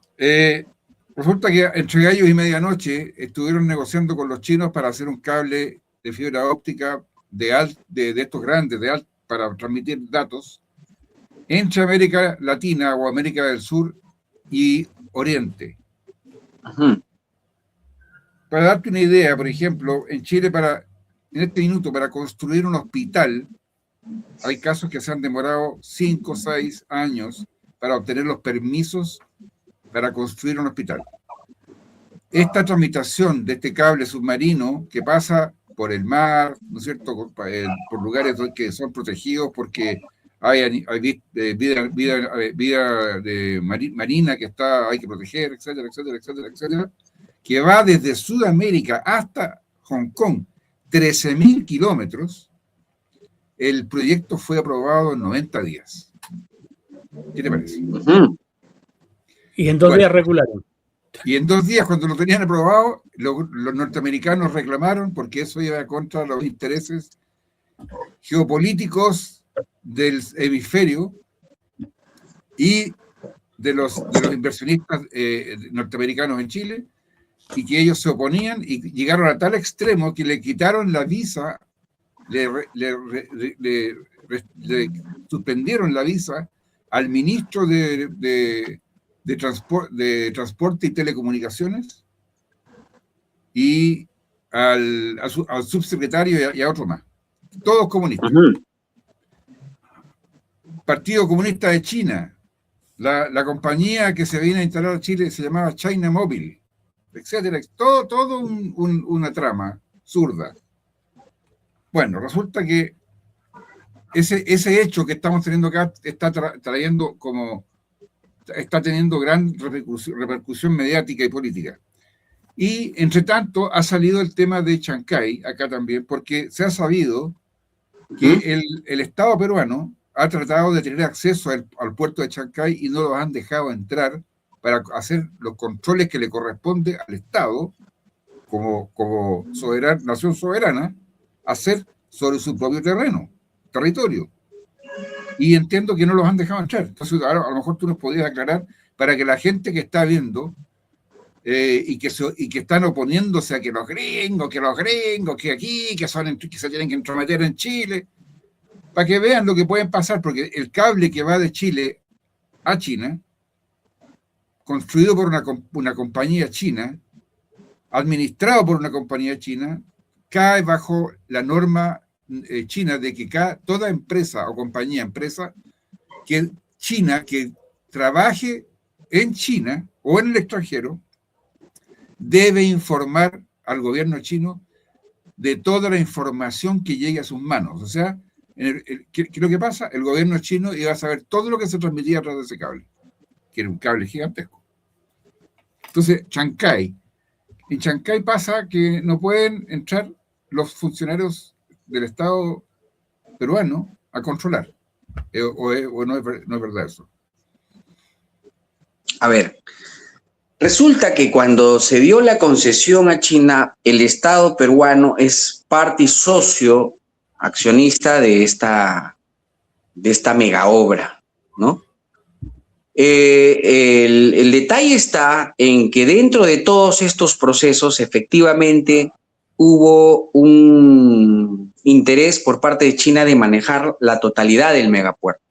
resulta que entre gallos y medianoche estuvieron negociando con los chinos para hacer un cable de fibra óptica de estos grandes, para transmitir datos entre América Latina o América del Sur y Oriente. Para darte una idea, por ejemplo, en Chile, en este minuto, para construir un hospital, hay casos que se han demorado 5 o 6 años para obtener los permisos para construir un hospital. Esta tramitación de este cable submarino que pasa por el mar, ¿no es cierto?, por lugares que son protegidos porque hay vida marina que hay que proteger, etcétera, etcétera, etcétera, etcétera, que va desde Sudamérica hasta Hong Kong, 13.000 kilómetros. El proyecto fue aprobado en 90 días. ¿Qué te parece? Y en 2 días regularon. Y en 2 días, cuando lo tenían aprobado, los norteamericanos reclamaron porque eso iba contra los intereses geopolíticos del hemisferio y de los inversionistas norteamericanos en Chile, y que ellos se oponían y llegaron a tal extremo que le quitaron la visa, le suspendieron la visa al ministro de Transporte y Telecomunicaciones y al subsecretario y a otro más. Todos comunistas. Partido Comunista de China, la compañía que se viene a instalar a Chile se llamaba China Mobile, etcétera. Todo una trama zurda. Bueno, resulta que ese hecho que estamos teniendo acá está teniendo gran repercusión mediática y política. Y, entre tanto, ha salido el tema de Chancay acá también, porque se ha sabido que el Estado peruano ha tratado de tener acceso al puerto de Chancay y no los han dejado entrar para hacer los controles que le corresponde al Estado como nación soberana, hacer sobre su propio territorio. Y entiendo que no los han dejado entrar. Entonces, ahora, a lo mejor tú nos podrías aclarar para que la gente que está viendo y que están oponiéndose a que los gringos, que aquí, que se tienen que entrometer en Chile, para que vean lo que pueden pasar, porque el cable que va de Chile a China, construido por una compañía china, administrado por una compañía china, cae bajo la norma china de que toda empresa o empresa china que trabaje en China o en el extranjero debe informar al gobierno chino de toda la información que llegue a sus manos. O sea, ¿qué es lo que pasa? El gobierno chino iba a saber todo lo que se transmitía a través de ese cable, que era un cable gigantesco. Entonces, en Chancay pasa que no pueden entrar los funcionarios del Estado peruano a controlar. ¿O no es verdad eso? A ver, resulta que cuando se dio la concesión a China, el Estado peruano es parte y socio accionista de esta mega obra, ¿no? El detalle está en que dentro de todos estos procesos efectivamente hubo un interés por parte de China de manejar la totalidad del megapuerto.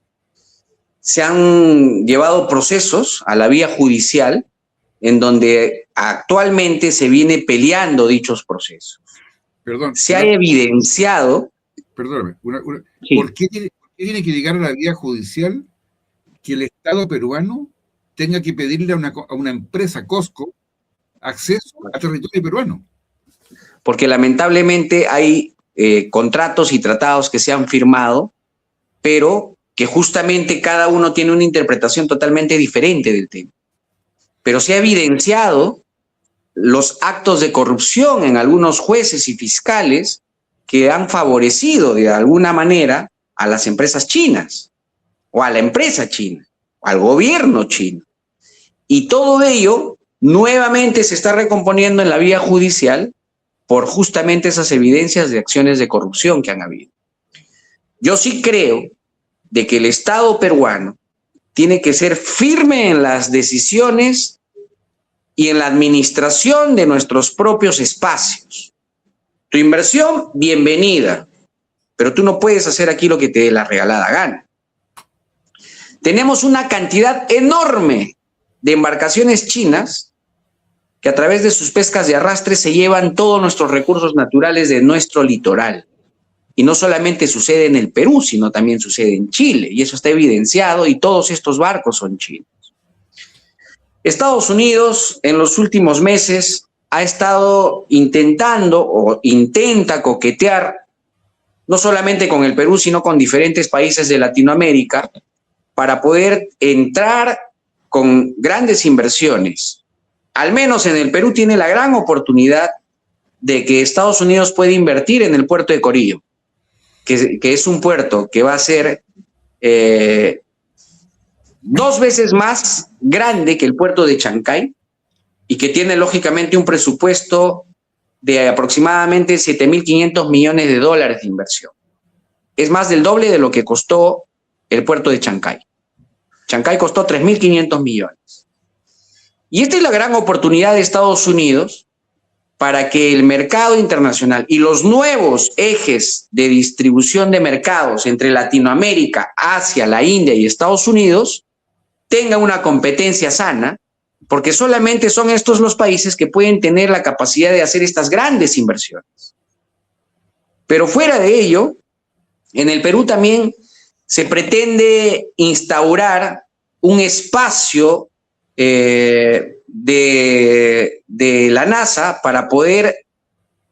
Se han llevado procesos a la vía judicial en donde actualmente se viene peleando dichos procesos. Se ha evidenciado... Perdóname, sí. ¿Por qué tiene que llegar a la vía judicial que el Estado peruano tenga que pedirle a una empresa, Cosco, acceso a territorio peruano? Porque lamentablemente hay contratos y tratados que se han firmado, pero que justamente cada uno tiene una interpretación totalmente diferente del tema. Pero se ha evidenciado los actos de corrupción en algunos jueces y fiscales que han favorecido de alguna manera a las empresas chinas, o a la empresa china, o al gobierno chino. Y todo ello nuevamente se está recomponiendo en la vía judicial por justamente esas evidencias de acciones de corrupción que han habido. Yo sí creo de que el Estado peruano tiene que ser firme en las decisiones y en la administración de nuestros propios espacios. Tu inversión, bienvenida, pero tú no puedes hacer aquí lo que te dé la regalada gana. Tenemos una cantidad enorme de embarcaciones chinas que a través de sus pescas de arrastre se llevan todos nuestros recursos naturales de nuestro litoral. Y no solamente sucede en el Perú, sino también sucede en Chile, y eso está evidenciado, y todos estos barcos son chinos. Estados Unidos en los últimos meses ha estado intentando o intenta coquetear no solamente con el Perú, sino con diferentes países de Latinoamérica para poder entrar con grandes inversiones. Al menos en el Perú tiene la gran oportunidad de que Estados Unidos puede invertir en el puerto de Corillo, que es un puerto que va a ser 2 veces más grande que el puerto de Chancay y que tiene lógicamente un presupuesto de aproximadamente $7.500 millones de inversión. Es más del doble de lo que costó el puerto de Chancay. Chancay costó 3.500 millones. Y esta es la gran oportunidad de Estados Unidos para que el mercado internacional y los nuevos ejes de distribución de mercados entre Latinoamérica, Asia, la India y Estados Unidos tengan una competencia sana, porque solamente son estos los países que pueden tener la capacidad de hacer estas grandes inversiones. Pero fuera de ello, en el Perú también se pretende instaurar un espacio de la NASA para poder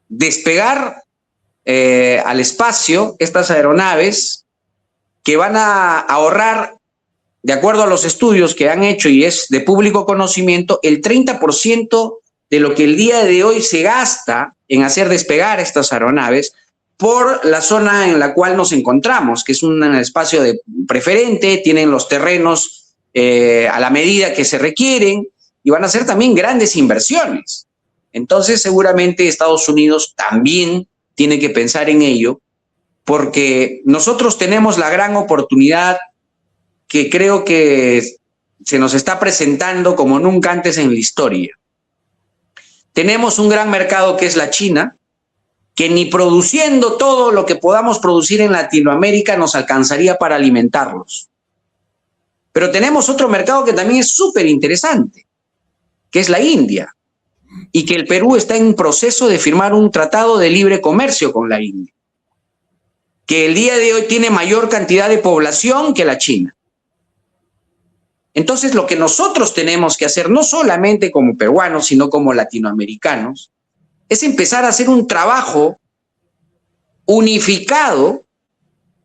despegar al espacio estas aeronaves que van a ahorrar, de acuerdo a los estudios que han hecho y es de público conocimiento, el 30% de lo que el día de hoy se gasta en hacer despegar estas aeronaves por la zona en la cual nos encontramos, que es un espacio preferente, tienen los terrenos a la medida que se requieren y van a ser también grandes inversiones. Entonces, seguramente Estados Unidos también tiene que pensar en ello, porque nosotros tenemos la gran oportunidad que creo que se nos está presentando como nunca antes en la historia. Tenemos un gran mercado que es la China, que ni produciendo todo lo que podamos producir en Latinoamérica nos alcanzaría para alimentarlos. Pero tenemos otro mercado que también es súper interesante, que es la India, y que el Perú está en proceso de firmar un tratado de libre comercio con la India, que el día de hoy tiene mayor cantidad de población que la China. Entonces, lo que nosotros tenemos que hacer, no solamente como peruanos, sino como latinoamericanos, es empezar a hacer un trabajo unificado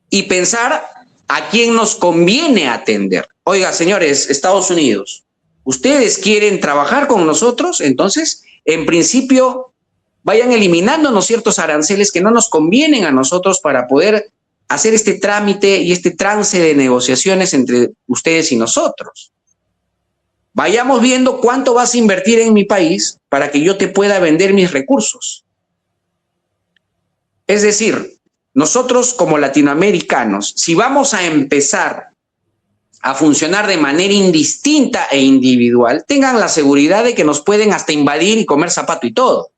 y pensar a quién nos conviene atender. Oiga, señores, Estados Unidos, ¿ustedes quieren trabajar con nosotros? Entonces, en principio, vayan eliminándonos ciertos aranceles que no nos convienen a nosotros para poder hacer este trámite y este trance de negociaciones entre ustedes y nosotros. Vayamos viendo cuánto vas a invertir en mi país para que yo te pueda vender mis recursos. Es decir, nosotros como latinoamericanos, si vamos a empezar a funcionar de manera indistinta e individual, tengan la seguridad de que nos pueden hasta invadir y comer zapato y todo.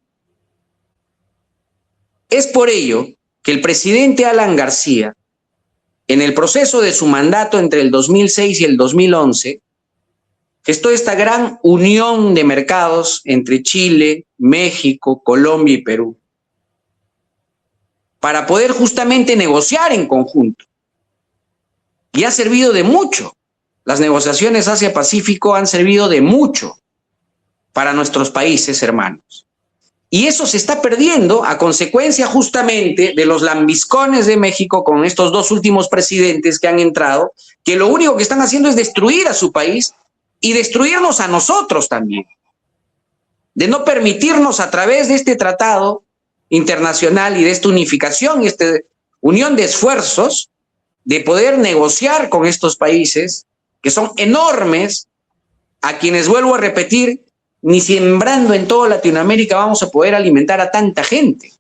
Es por ello que el presidente Alan García, en el proceso de su mandato entre el 2006 y el 2011, gestó esta gran unión de mercados entre Chile, México, Colombia y Perú, para poder justamente negociar en conjunto. Y ha servido de mucho. Las negociaciones Asia-Pacífico han servido de mucho para nuestros países hermanos. Y eso se está perdiendo a consecuencia justamente de los lambiscones de México con estos dos últimos presidentes que han entrado, que lo único que están haciendo es destruir a su país y destruirnos a nosotros también. De no permitirnos a través de este tratado internacional y de esta unificación y esta unión de esfuerzos de poder negociar con estos países que son enormes, a quienes, vuelvo a repetir, ni sembrando en toda Latinoamérica vamos a poder alimentar a tanta gente.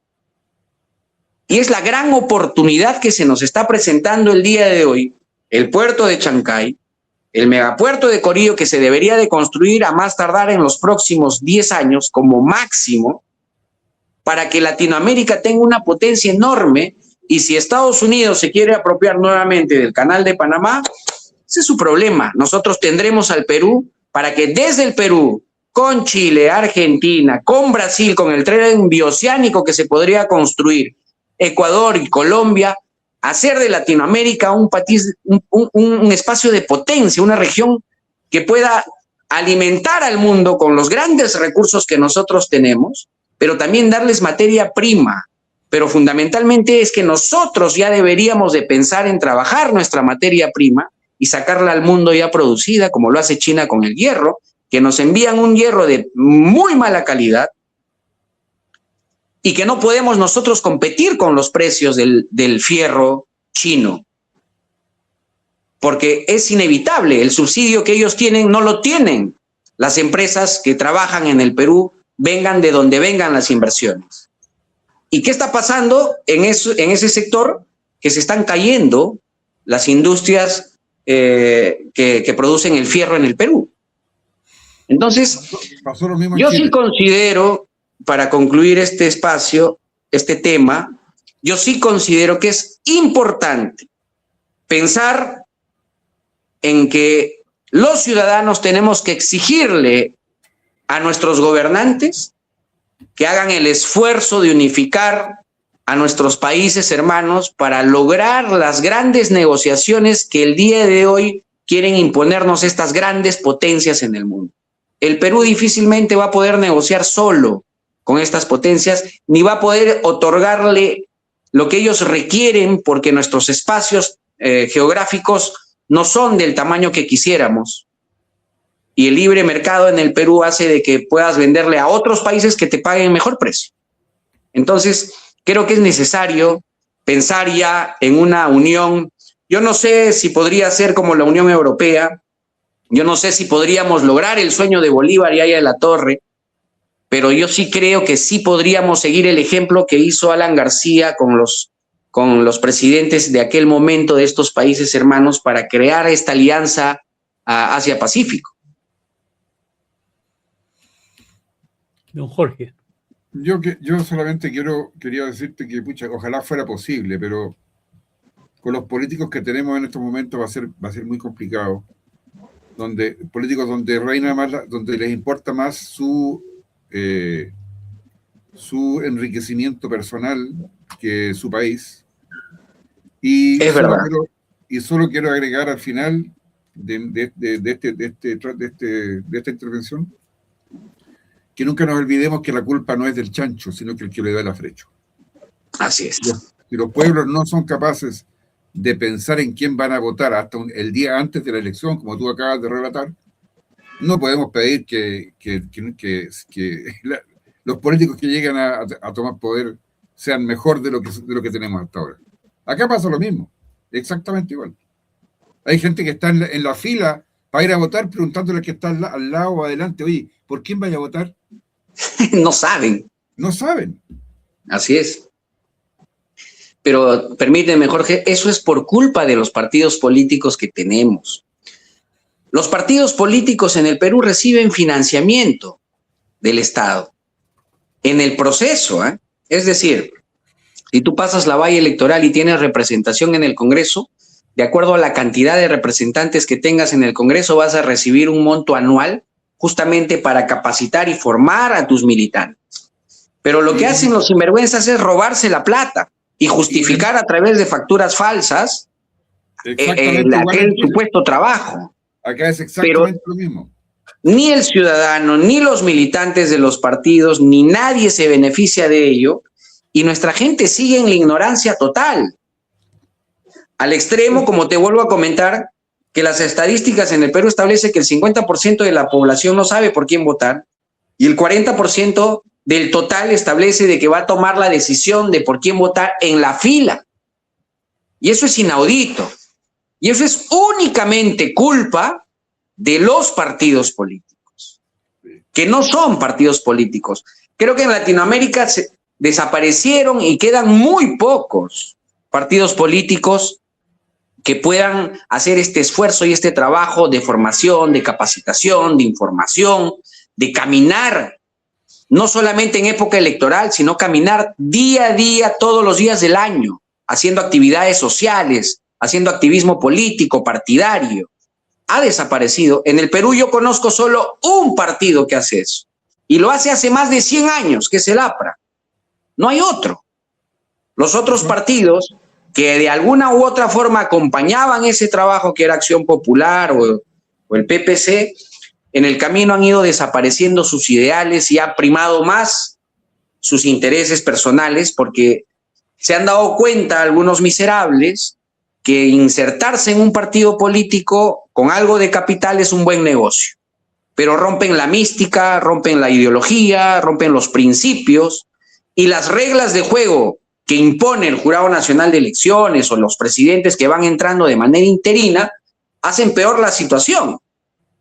Y es la gran oportunidad que se nos está presentando el día de hoy, el puerto de Chancay, el megapuerto de Corillo, que se debería de construir a más tardar en los próximos 10 años como máximo, para que Latinoamérica tenga una potencia enorme. Y si Estados Unidos se quiere apropiar nuevamente del Canal de Panamá, ese es su problema. Nosotros tendremos al Perú para que desde el Perú, con Chile, Argentina, con Brasil, con el tren bioceánico que se podría construir, Ecuador y Colombia, hacer de Latinoamérica un espacio de potencia, una región que pueda alimentar al mundo con los grandes recursos que nosotros tenemos, pero también darles materia prima. Pero fundamentalmente es que nosotros ya deberíamos de pensar en trabajar nuestra materia prima y sacarla al mundo ya producida, como lo hace China con el hierro, que nos envían un hierro de muy mala calidad y que no podemos nosotros competir con los precios del fierro chino, porque es inevitable. El subsidio que ellos tienen no lo tienen las empresas que trabajan en el Perú, vengan de donde vengan las inversiones. ¿Y qué está pasando en ese sector? Que se están cayendo las industrias que producen el fierro en el Perú. Entonces, yo sí considero, para concluir este espacio, este tema, yo sí considero que es importante pensar en que los ciudadanos tenemos que exigirle a nuestros gobernantes que hagan el esfuerzo de unificar a nuestros países hermanos para lograr las grandes negociaciones que el día de hoy quieren imponernos estas grandes potencias en el mundo. El Perú difícilmente va a poder negociar solo con estas potencias, ni va a poder otorgarle lo que ellos requieren, porque nuestros espacios geográficos no son del tamaño que quisiéramos. Y el libre mercado en el Perú hace de que puedas venderle a otros países que te paguen mejor precio. Entonces, creo que es necesario pensar ya en una unión. Yo no sé si podría ser como la Unión Europea, yo no sé si podríamos lograr el sueño de Bolívar y Aya de la Torre, pero yo sí creo que sí podríamos seguir el ejemplo que hizo Alan García con los presidentes de aquel momento de estos países hermanos para crear esta alianza Asia-Pacífico. Don Jorge. Yo solamente quería decirte que, pucha, ojalá fuera posible, pero con los políticos que tenemos en estos momentos va a ser muy complicado. Políticos donde reina más, donde les importa más su enriquecimiento personal que su país. Y es verdad. Solo quiero agregar al final de esta intervención que nunca nos olvidemos que la culpa no es del chancho, sino que el que le da el afrecho. Así es. Si los pueblos no son capaces de pensar en quién van a votar hasta el día antes de la elección, como tú acabas de relatar, no podemos pedir que los políticos que llegan a tomar poder sean mejor de lo que tenemos hasta ahora. Acá pasa lo mismo, exactamente igual. Hay gente que está en la fila para ir a votar preguntándole al que está al lado o adelante, oye, ¿por quién vaya a votar? No saben. No saben. Así es. Pero permíteme, Jorge, eso es por culpa de los partidos políticos que tenemos. Los partidos políticos en el Perú reciben financiamiento del Estado en el proceso, ¿eh? Es decir, si tú pasas la valla electoral y tienes representación en el Congreso, de acuerdo a la cantidad de representantes que tengas en el Congreso, vas a recibir un monto anual justamente para capacitar y formar a tus militantes. Pero lo que hacen los sinvergüenzas es robarse la plata y justificar a través de facturas falsas aquel supuesto trabajo. Acá es exactamente lo mismo. Ni el ciudadano, ni los militantes de los partidos, ni nadie se beneficia de ello, y nuestra gente sigue en la ignorancia total. Al extremo, como te vuelvo a comentar, que las estadísticas en el Perú establecen que el 50% de la población no sabe por quién votar, y el 40% del total establece de que va a tomar la decisión de por quién votar en la fila. Y eso es inaudito. Y eso es únicamente culpa de los partidos políticos, que no son partidos políticos. Creo que en Latinoamérica desaparecieron y quedan muy pocos partidos políticos que puedan hacer este esfuerzo y este trabajo de formación, de capacitación, de información, de caminar, no solamente en época electoral, sino caminar día a día, todos los días del año, haciendo actividades sociales, haciendo activismo político, partidario. Ha desaparecido. En el Perú yo conozco solo un partido que hace eso, y lo hace más de 100 años, que es el APRA. No hay otro. Los otros partidos que de alguna u otra forma acompañaban ese trabajo, que era Acción Popular o el PPC, en el camino han ido desapareciendo sus ideales y ha primado más sus intereses personales, porque se han dado cuenta algunos miserables que insertarse en un partido político con algo de capital es un buen negocio, pero rompen la mística, rompen la ideología, rompen los principios y las reglas de juego que impone el Jurado Nacional de Elecciones o los presidentes que van entrando de manera interina, hacen peor la situación,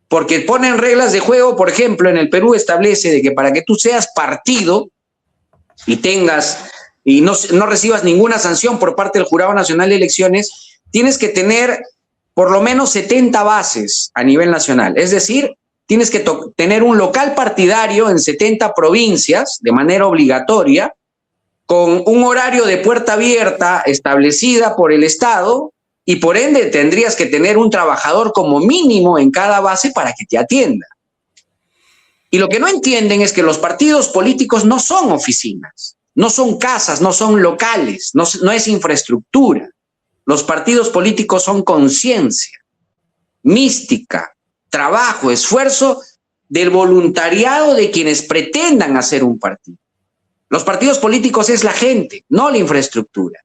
porque ponen reglas de juego. Por ejemplo, en el Perú establece de que para que tú seas partido y no recibas ninguna sanción por parte del Jurado Nacional de Elecciones, tienes que tener por lo menos 70 bases a nivel nacional. Es decir, tienes que tener un local partidario en 70 provincias de manera obligatoria, con un horario de puerta abierta establecida por el Estado, y por ende tendrías que tener un trabajador como mínimo en cada base para que te atienda. Y lo que no entienden es que los partidos políticos no son oficinas, no son casas, no son locales, no es infraestructura. Los partidos políticos son conciencia, mística, trabajo, esfuerzo del voluntariado de quienes pretendan hacer un partido. Los partidos políticos es la gente, no la infraestructura.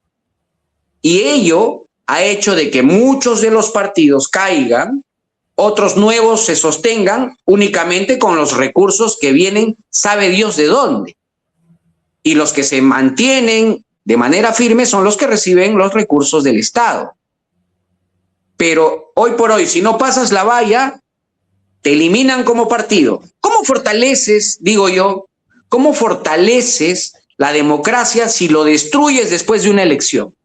Y ello ha hecho de que muchos de los partidos caigan, otros nuevos se sostengan únicamente con los recursos que vienen, sabe Dios de dónde. Y los que se mantienen de manera firme son los que reciben los recursos del Estado. Pero hoy por hoy, si no pasas la valla, te eliminan como partido. ¿Cómo fortaleces, digo yo, ¿Cómo fortaleces la democracia si lo destruyes después de una elección?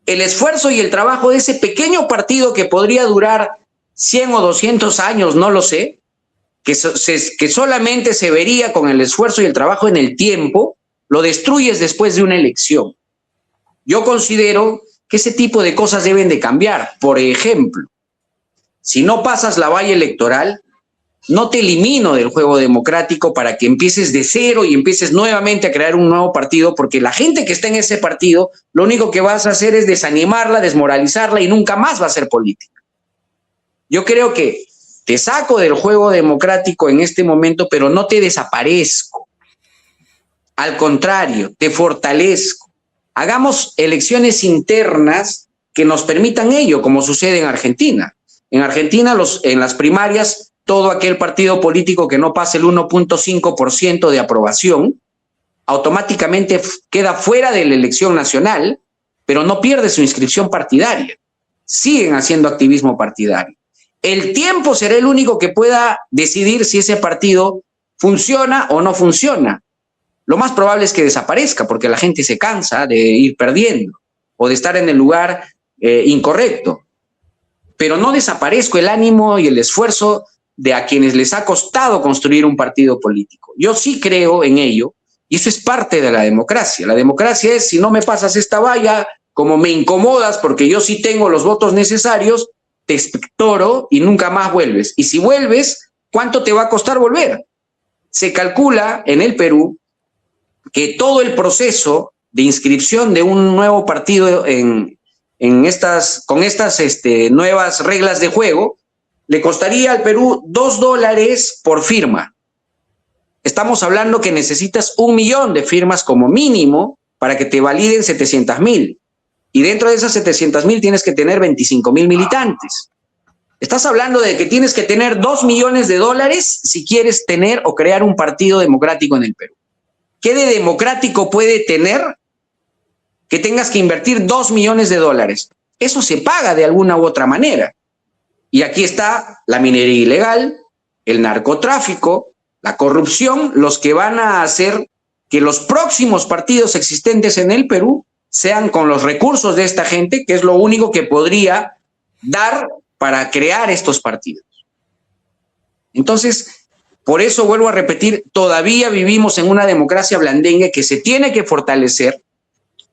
El esfuerzo y el trabajo de ese pequeño partido que podría durar 100 o 200 años, no lo sé, que solamente se vería con el esfuerzo y el trabajo en el tiempo, lo destruyes después de una elección. Yo considero que ese tipo de cosas deben de cambiar. Por ejemplo, si no pasas la valla electoral, no te elimino del juego democrático para que empieces de cero y empieces nuevamente a crear un nuevo partido, porque la gente que está en ese partido, lo único que vas a hacer es desanimarla, desmoralizarla y nunca más va a ser política. Yo creo que te saco del juego democrático en este momento, pero no te desaparezco. Al contrario, te fortalezco. Hagamos elecciones internas que nos permitan ello, como sucede en Argentina. En Argentina, en las primarias, todo aquel partido político que no pase el 1.5% de aprobación, automáticamente queda fuera de la elección nacional, pero no pierde su inscripción partidaria. Siguen haciendo activismo partidario. El tiempo será el único que pueda decidir si ese partido funciona o no funciona. Lo más probable es que desaparezca porque la gente se cansa de ir perdiendo o de estar en el lugar incorrecto. Pero no desaparezco el ánimo y el esfuerzo de a quienes les ha costado construir un partido político. Yo sí creo en ello y eso es parte de la democracia. La democracia es, si no me pasas esta valla, como me incomodas porque yo sí tengo los votos necesarios, te expectoro y nunca más vuelves. Y si vuelves, ¿cuánto te va a costar volver? Se calcula en el Perú que todo el proceso de inscripción de un nuevo partido con estas nuevas reglas de juego le costaría al Perú $2 por firma. Estamos hablando que necesitas 1 millón de firmas como mínimo para que te validen 700,000. Y dentro de esas 700,000 tienes que tener 25,000 militantes. Estás hablando de que tienes que tener $2 millones si quieres tener o crear un partido democrático en el Perú. ¿Qué de democrático puede tener que tengas que invertir $2 millones? Eso se paga de alguna u otra manera. Y aquí está la minería ilegal, el narcotráfico, la corrupción, los que van a hacer que los próximos partidos existentes en el Perú sean con los recursos de esta gente, que es lo único que podría dar para crear estos partidos. Entonces, por eso vuelvo a repetir, todavía vivimos en una democracia blandengue que se tiene que fortalecer,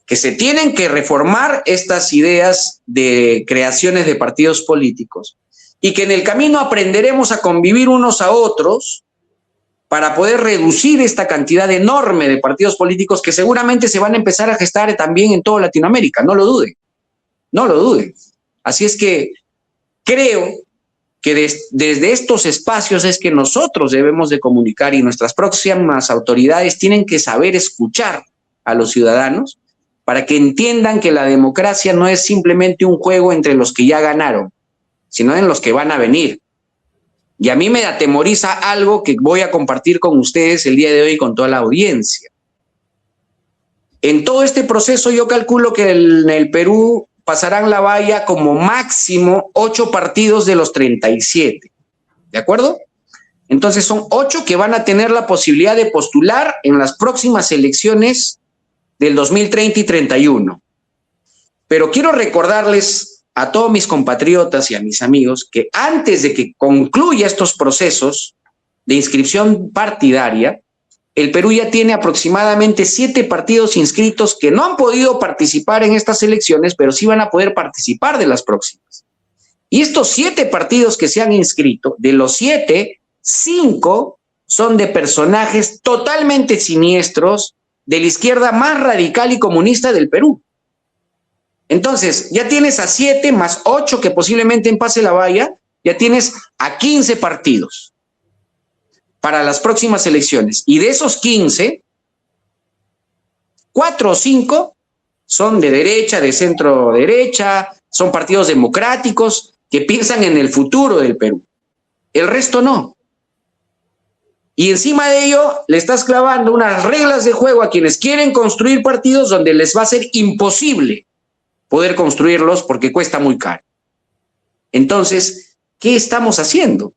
que se tienen que reformar estas ideas de creaciones de partidos políticos y que en el camino aprenderemos a convivir unos a otros para poder reducir esta cantidad enorme de partidos políticos que seguramente se van a empezar a gestar también en toda Latinoamérica, no lo duden, no lo duden. Así es que creo que desde estos espacios es que nosotros debemos de comunicar y nuestras próximas autoridades tienen que saber escuchar a los ciudadanos para que entiendan que la democracia no es simplemente un juego entre los que ya ganaron, sino en los que van a venir. Y a mí me atemoriza algo que voy a compartir con ustedes el día de hoy con toda la audiencia. En todo este proceso yo calculo que en el Perú pasarán la valla como máximo 8 partidos de los 37. ¿De acuerdo? Entonces son 8 que van a tener la posibilidad de postular en las próximas elecciones del 2030 y 31. Pero quiero recordarles a todos mis compatriotas y a mis amigos que antes de que concluya estos procesos de inscripción partidaria, el Perú ya tiene aproximadamente 7 partidos inscritos que no han podido participar en estas elecciones, pero sí van a poder participar de las próximas. Y estos 7 partidos que se han inscrito, de los 7, 5 son de personajes totalmente siniestros de la izquierda más radical y comunista del Perú. Entonces, ya tienes a 7 más 8 que posiblemente pase la valla, ya tienes a 15 partidos para las próximas elecciones. Y de esos 15, 4 o 5 son de derecha, de centro derecha, son partidos democráticos que piensan en el futuro del Perú. El resto no. Y encima de ello le estás clavando unas reglas de juego a quienes quieren construir partidos donde les va a ser imposible poder construirlos porque cuesta muy caro. Entonces, ¿qué estamos haciendo?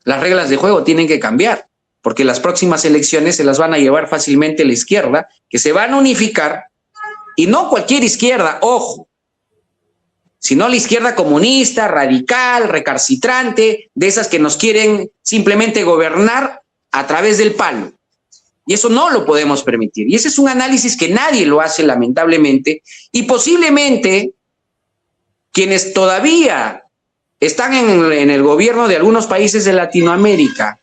Las reglas de juego tienen que cambiar, porque las próximas elecciones se las van a llevar fácilmente la izquierda, que se van a unificar, y no cualquier izquierda, ojo, sino la izquierda comunista, radical, recalcitrante, de esas que nos quieren simplemente gobernar a través del palo. Y eso no lo podemos permitir. Y ese es un análisis que nadie lo hace, lamentablemente, y posiblemente quienes todavía están en el gobierno de algunos países de Latinoamérica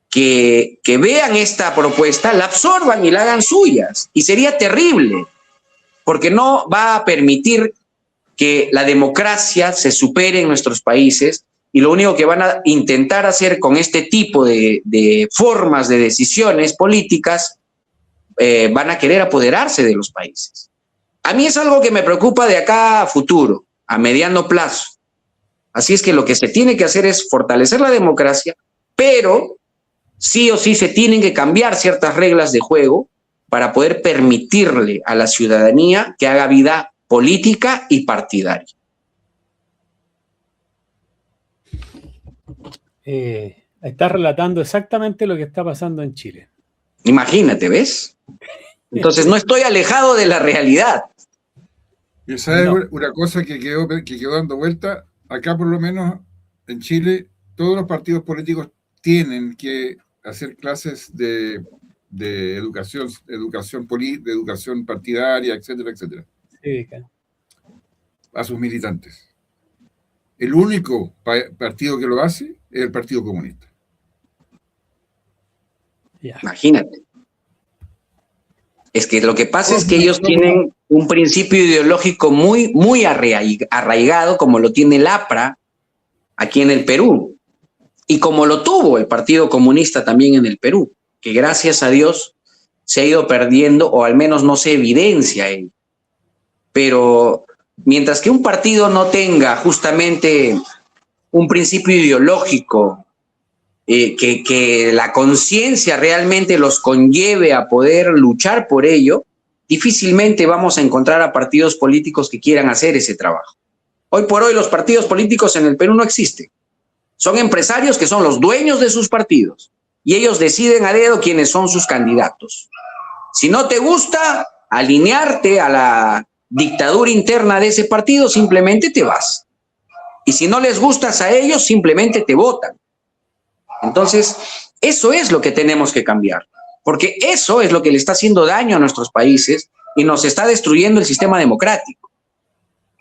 que vean esta propuesta, la absorban y la hagan suyas. Y sería terrible, porque no va a permitir que la democracia se supere en nuestros países, y lo único que van a intentar hacer con este tipo de formas de decisiones políticas, van a querer apoderarse de los países. A mí es algo que me preocupa de acá a futuro, a mediano plazo. Así es que lo que se tiene que hacer es fortalecer la democracia, pero sí o sí se tienen que cambiar ciertas reglas de juego para poder permitirle a la ciudadanía que haga vida política y partidaria. Estás relatando exactamente lo que está pasando en Chile. Imagínate, ¿ves? Entonces no estoy alejado de la realidad. Y sabes No. una cosa que quedó dando vuelta, acá por lo menos en Chile, todos los partidos políticos tienen que hacer clases de educación partidaria, etcétera, etcétera, Sí, claro. a sus militantes. El único partido que lo hace es el Partido Comunista. Ya. Imagínate. Es que lo que pasa es que ellos tienen un principio ideológico muy, muy arraigado, como lo tiene el APRA aquí en el Perú, y como lo tuvo el Partido Comunista también en el Perú, que gracias a Dios se ha ido perdiendo, o al menos no se evidencia él. Pero mientras que un partido no tenga justamente un principio ideológico, que la conciencia realmente los conlleve a poder luchar por ello, difícilmente vamos a encontrar a partidos políticos que quieran hacer ese trabajo. Hoy por hoy los partidos políticos en el Perú no existen. Son empresarios que son los dueños de sus partidos y ellos deciden a dedo quiénes son sus candidatos. Si no te gusta alinearte a la dictadura interna de ese partido, simplemente te vas. Y si no les gustas a ellos, simplemente te votan. Entonces, eso es lo que tenemos que cambiar, porque eso es lo que le está haciendo daño a nuestros países y nos está destruyendo el sistema democrático.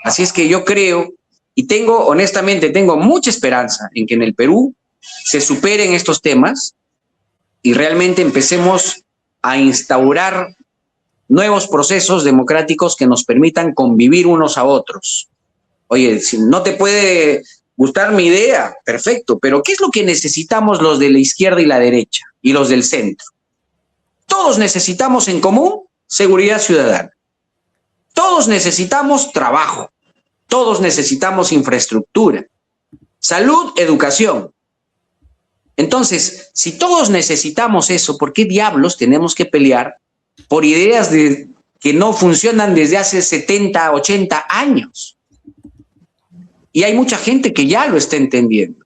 Así es que yo creo, y honestamente tengo mucha esperanza en que en el Perú se superen estos temas y realmente empecemos a instaurar nuevos procesos democráticos que nos permitan convivir unos a otros. Oye, si no te puede gustar mi idea, perfecto, pero ¿qué es lo que necesitamos los de la izquierda y la derecha y los del centro? Todos necesitamos en común seguridad ciudadana. Todos necesitamos trabajo. Todos necesitamos infraestructura, salud, educación. Entonces, si todos necesitamos eso, ¿por qué diablos tenemos que pelear por ideas que no funcionan desde hace 70, 80 años? Y hay mucha gente que ya lo está entendiendo.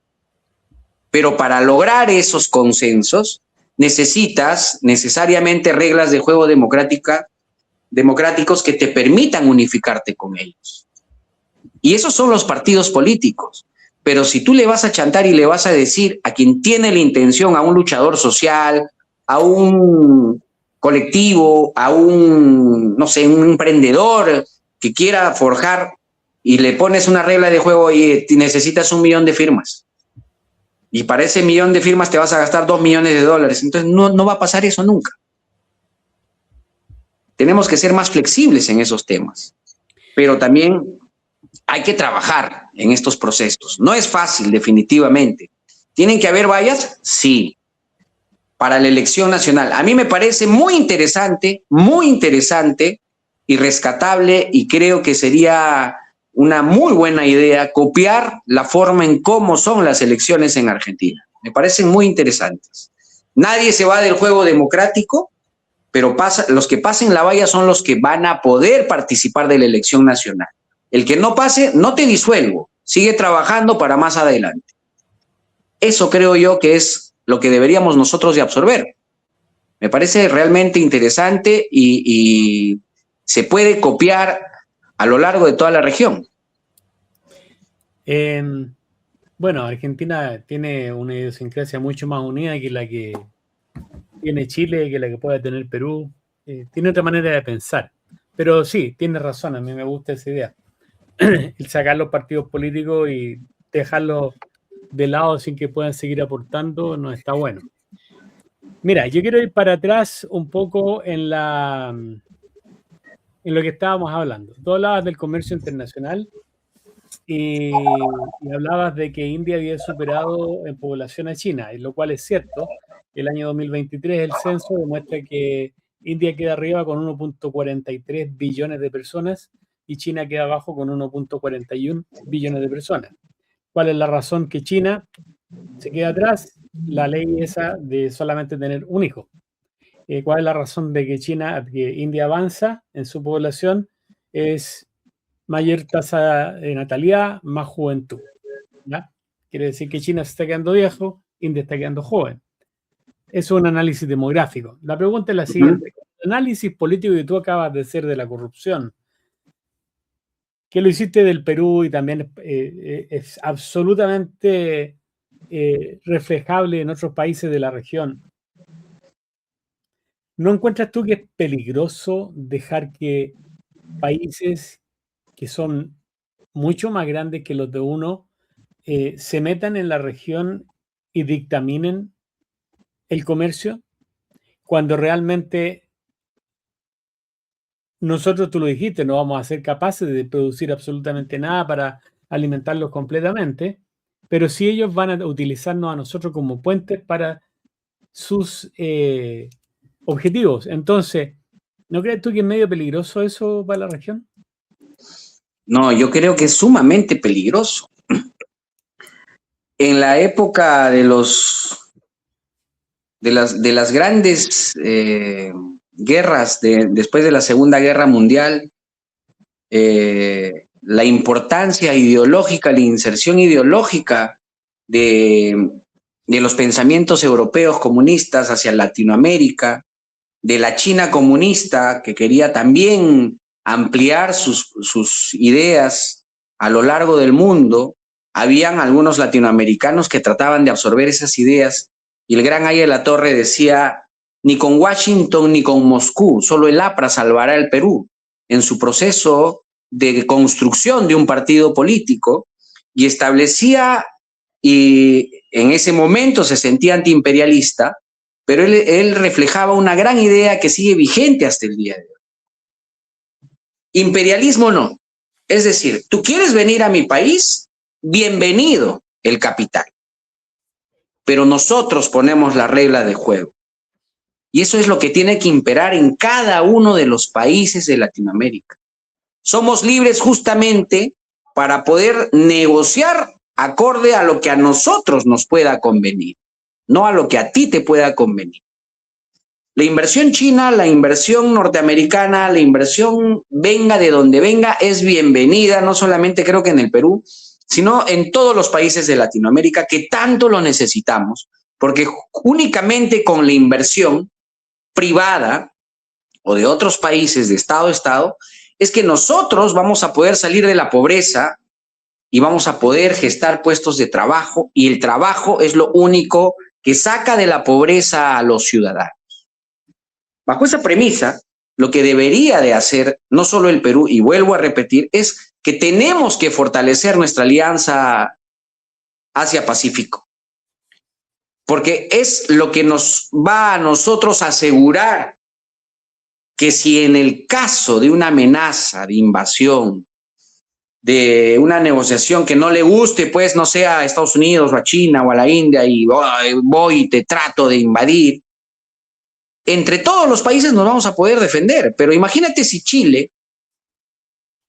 Pero para lograr esos consensos, necesitas necesariamente reglas de juego democráticos que te permitan unificarte con ellos. Y esos son los partidos políticos. Pero si tú le vas a chantar y le vas a decir a quien tiene la intención, a un luchador social, a un colectivo, a un emprendedor que quiera forjar, y le pones una regla de juego y necesitas 1 millón de firmas. Y para ese 1 millón de firmas te vas a gastar $2 millones. Entonces no va a pasar eso nunca. Tenemos que ser más flexibles en esos temas. Pero también hay que trabajar en estos procesos. No es fácil, definitivamente. ¿Tienen que haber vallas? Sí. Para la elección nacional. A mí me parece muy interesante y rescatable, y creo que sería una muy buena idea copiar la forma en cómo son las elecciones en Argentina. Me parecen muy interesantes. Nadie se va del juego democrático, pero los que pasen la valla son los que van a poder participar de la elección nacional. El que no pase, no te disuelvo, sigue trabajando para más adelante. Eso creo yo que es lo que deberíamos nosotros de absorber. Me parece realmente interesante y se puede copiar a lo largo de toda la región. Bueno, Argentina tiene una idiosincrasia mucho más unida que la que tiene Chile, que la que puede tener Perú. Tiene otra manera de pensar. Pero sí, tiene razón, a mí me gusta esa idea. El sacar los partidos políticos y dejarlos de lado sin que puedan seguir aportando no está bueno. Mira, yo quiero ir para atrás un poco en lo que estábamos hablando. Tú hablabas del comercio internacional y hablabas de que India había superado en población a China, y lo cual es cierto. El año 2023 el censo demuestra que India queda arriba con 1.43 billones de personas y China queda abajo con 1.41 billones de personas. ¿Cuál es la razón que China se queda atrás? La ley esa de solamente tener un hijo. ¿Cuál es la razón de que India avanza en su población? Es mayor tasa de natalidad, más juventud, ¿ya? Quiere decir que China se está quedando viejo, India está quedando joven. Eso es un análisis demográfico. La pregunta es la siguiente. El análisis político que tú acabas de hacer de la corrupción, que lo hiciste del Perú y también es absolutamente reflejable en otros países de la región, ¿no encuentras tú que es peligroso dejar que países que son mucho más grandes que los de uno se metan en la región y dictaminen el comercio, cuando realmente nosotros, tú lo dijiste, no vamos a ser capaces de producir absolutamente nada para alimentarlos completamente, pero sí ellos van a utilizarnos a nosotros como puentes para sus objetivos? Entonces, ¿no crees tú que es medio peligroso eso para la región? No, yo creo que es sumamente peligroso. En la época de las grandes guerras después de la Segunda Guerra Mundial, la importancia ideológica, la inserción ideológica de los pensamientos europeos comunistas hacia Latinoamérica, de la China comunista que quería también ampliar sus ideas a lo largo del mundo. Habían algunos latinoamericanos que trataban de absorber esas ideas y el gran Aya de la Torre decía: ni con Washington ni con Moscú, solo el APRA salvará el Perú, en su proceso de construcción de un partido político, y establecía, y en ese momento se sentía antiimperialista, pero él reflejaba una gran idea que sigue vigente hasta el día de hoy. Imperialismo no. Es decir, ¿tú quieres venir a mi país? Bienvenido el capital. Pero nosotros ponemos la regla de juego. Y eso es lo que tiene que imperar en cada uno de los países de Latinoamérica. Somos libres justamente para poder negociar acorde a lo que a nosotros nos pueda convenir, no a lo que a ti te pueda convenir. La inversión china, la inversión norteamericana, la inversión venga de donde venga, es bienvenida, no solamente creo que en el Perú, sino en todos los países de Latinoamérica que tanto lo necesitamos, porque únicamente con la inversión privada o de otros países de Estado a Estado es que nosotros vamos a poder salir de la pobreza y vamos a poder gestar puestos de trabajo, y el trabajo es lo único que saca de la pobreza a los ciudadanos. Bajo esa premisa, lo que debería de hacer no solo el Perú, y vuelvo a repetir, es que tenemos que fortalecer nuestra alianza Asia-Pacífico, porque es lo que nos va a nosotros a asegurar que si en el caso de una amenaza de invasión, de una negociación que no le guste, pues no sea a Estados Unidos o a China o a la India y voy y te trato de invadir, entre todos los países nos vamos a poder defender. Pero imagínate si Chile,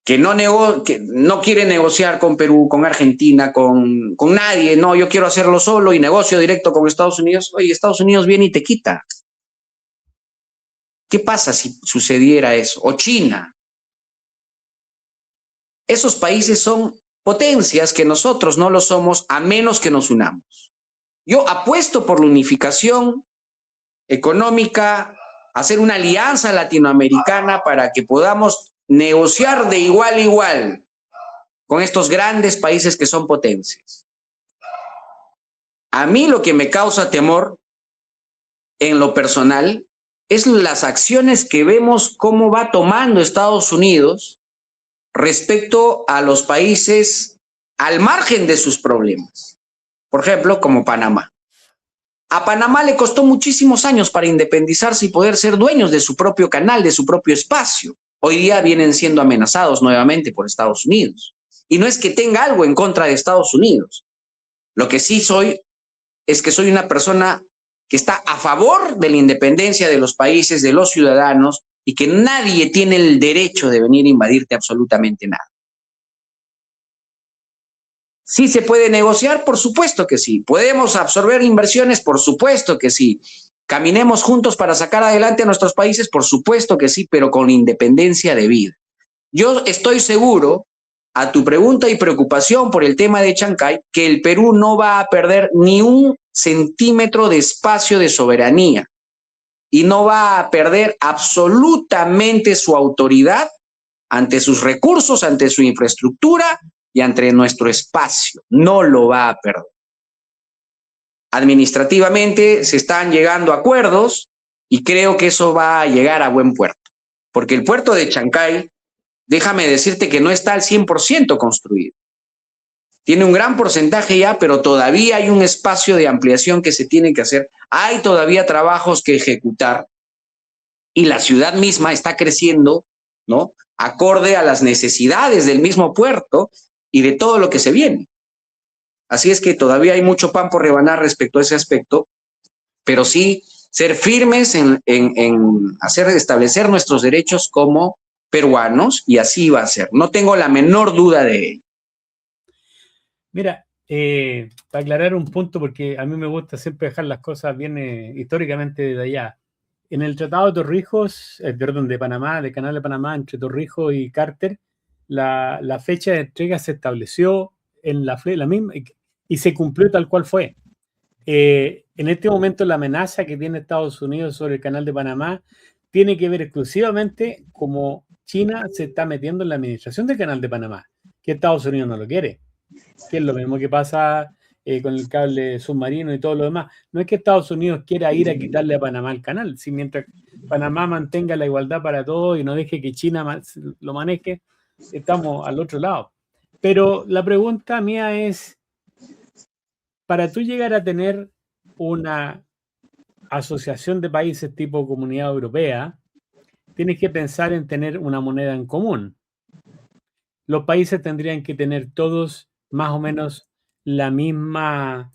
que no quiere negociar con Perú, con Argentina, con nadie, no, yo quiero hacerlo solo y negocio directo con Estados Unidos, oye, Estados Unidos viene y te quita. ¿Qué pasa si sucediera eso? O China. Esos países son potencias que nosotros no lo somos a menos que nos unamos. Yo apuesto por la unificación económica, hacer una alianza latinoamericana para que podamos negociar de igual a igual con estos grandes países que son potencias. A mí lo que me causa temor en lo personal es las acciones que vemos cómo va tomando Estados Unidos respecto a los países al margen de sus problemas. Por ejemplo, como Panamá. A Panamá le costó muchísimos años para independizarse y poder ser dueños de su propio canal, de su propio espacio. Hoy día vienen siendo amenazados nuevamente por Estados Unidos. Y no es que tenga algo en contra de Estados Unidos. Lo que sí soy es que soy una persona que está a favor de la independencia de los países, de los ciudadanos, y que nadie tiene el derecho de venir a invadirte absolutamente nada. ¿Sí se puede negociar? Por supuesto que sí. ¿Podemos absorber inversiones? Por supuesto que sí. ¿Caminemos juntos para sacar adelante a nuestros países? Por supuesto que sí, pero con independencia debida. Yo estoy seguro, a tu pregunta y preocupación por el tema de Chancay, que el Perú no va a perder ni un centímetro de espacio de soberanía y no va a perder absolutamente su autoridad ante sus recursos, ante su infraestructura y ante nuestro espacio. No lo va a perder. Administrativamente se están llegando a acuerdos y creo que eso va a llegar a buen puerto, porque el puerto de Chancay, déjame decirte que no está al 100% construido. Tiene un gran porcentaje ya, pero todavía hay un espacio de ampliación que se tiene que hacer. Hay todavía trabajos que ejecutar y la ciudad misma está creciendo, ¿no?, acorde a las necesidades del mismo puerto y de todo lo que se viene. Así es que todavía hay mucho pan por rebanar respecto a ese aspecto, pero sí ser firmes en establecer nuestros derechos como peruanos, y así va a ser. No tengo la menor duda de ello. Mira, para aclarar un punto, porque a mí me gusta siempre dejar las cosas bien históricamente de allá. En el Tratado de Torrijos, de Panamá, del Canal de Panamá, entre Torrijos y Carter, la fecha de entrega se estableció en la misma y se cumplió tal cual fue. En este momento la amenaza que tiene Estados Unidos sobre el Canal de Panamá tiene que ver exclusivamente como China se está metiendo en la administración del Canal de Panamá, que Estados Unidos no lo quiere, que es lo mismo que pasa con el cable submarino y todo lo demás. No es que Estados Unidos quiera ir a quitarle a Panamá el canal, si mientras Panamá mantenga la igualdad para todos y no deje que China lo maneje, estamos al otro lado. Pero la pregunta mía es, para tú llegar a tener una asociación de países tipo Comunidad Europea, tienes que pensar en tener una moneda en común. Los países tendrían que tener todos más o menos la misma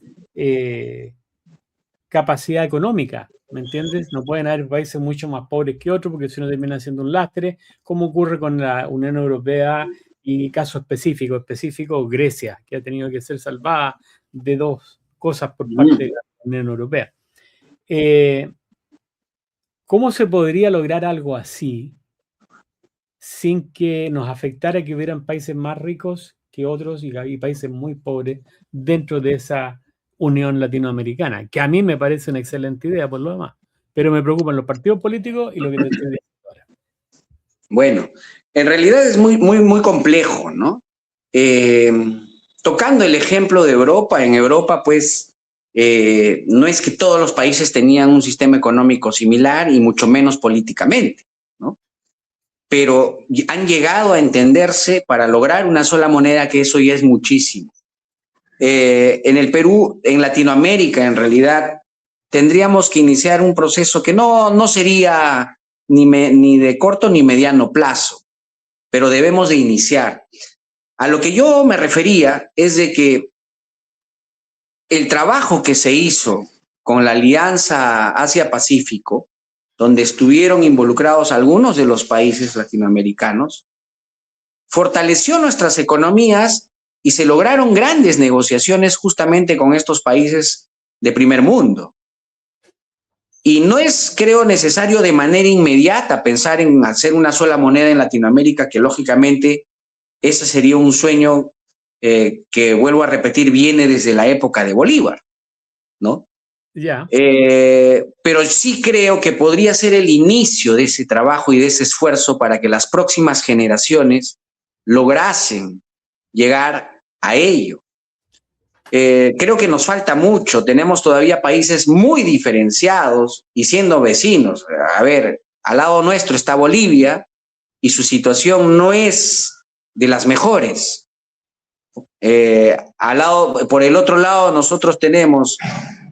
capacidad económica, ¿me entiendes? No pueden haber países mucho más pobres que otros porque si no termina siendo un lastre, como ocurre con la Unión Europea y caso específico, Grecia, que ha tenido que ser salvada de dos cosas por parte de la Unión Europea. ¿Cómo se podría lograr algo así sin que nos afectara que hubieran países más ricos que otros y países muy pobres dentro de esa Unión Latinoamericana? Que a mí me parece una excelente idea por lo demás, pero me preocupan los partidos políticos y lo que te estoy diciendo ahora. Bueno, en realidad es muy complejo, ¿no? Tocando el ejemplo de Europa, en Europa pues no es que todos los países tenían un sistema económico similar y mucho menos políticamente, ¿no? Pero han llegado a entenderse para lograr una sola moneda, que eso ya es muchísimo. En el Perú, en Latinoamérica, en realidad, tendríamos que iniciar un proceso que no sería ni de corto ni mediano plazo, pero debemos de iniciar. A lo que yo me refería es de que el trabajo que se hizo con la Alianza Asia-Pacífico, donde estuvieron involucrados algunos de los países latinoamericanos, fortaleció nuestras economías y se lograron grandes negociaciones justamente con estos países de primer mundo. Y no es, creo, necesario de manera inmediata pensar en hacer una sola moneda en Latinoamérica, que lógicamente ese sería un sueño que, vuelvo a repetir, viene desde la época de Bolívar. ¿no? Ya. Pero sí creo que podría ser el inicio de ese trabajo y de ese esfuerzo para que las próximas generaciones lograsen llegar a ello. Creo que nos falta mucho, tenemos todavía países muy diferenciados y siendo vecinos. A ver, al lado nuestro está Bolivia y su situación no es de las mejores. Por el otro lado, nosotros tenemos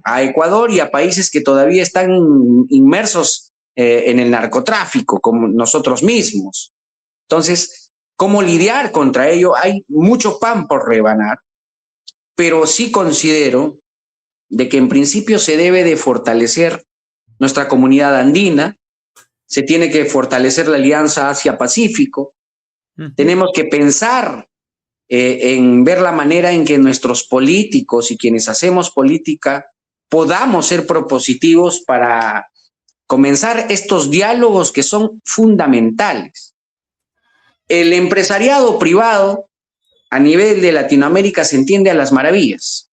a Ecuador y a países que todavía están inmersos en el narcotráfico, como nosotros mismos. Entonces, ¿cómo lidiar contra ello? Hay mucho pan por rebanar, pero sí considero de que en principio se debe de fortalecer nuestra comunidad andina, se tiene que fortalecer la Alianza Asia-Pacífico, tenemos que pensar en ver la manera en que nuestros políticos y quienes hacemos política podamos ser propositivos para comenzar estos diálogos que son fundamentales. El empresariado privado a nivel de Latinoamérica se entiende a las maravillas.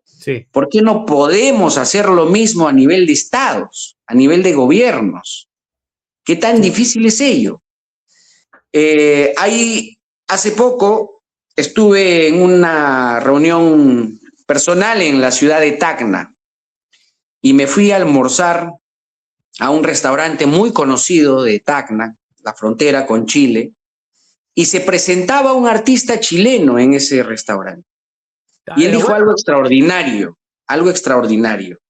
Sí. ¿Por qué no podemos hacer lo mismo a nivel de estados, a nivel de gobiernos? ¿Qué tan difícil es ello? Hace poco estuve en una reunión personal en la ciudad de Tacna y me fui a almorzar a un restaurante muy conocido de Tacna, la frontera con Chile, y se presentaba un artista chileno en ese restaurante. Y él dijo algo extraordinario, algo extraordinario.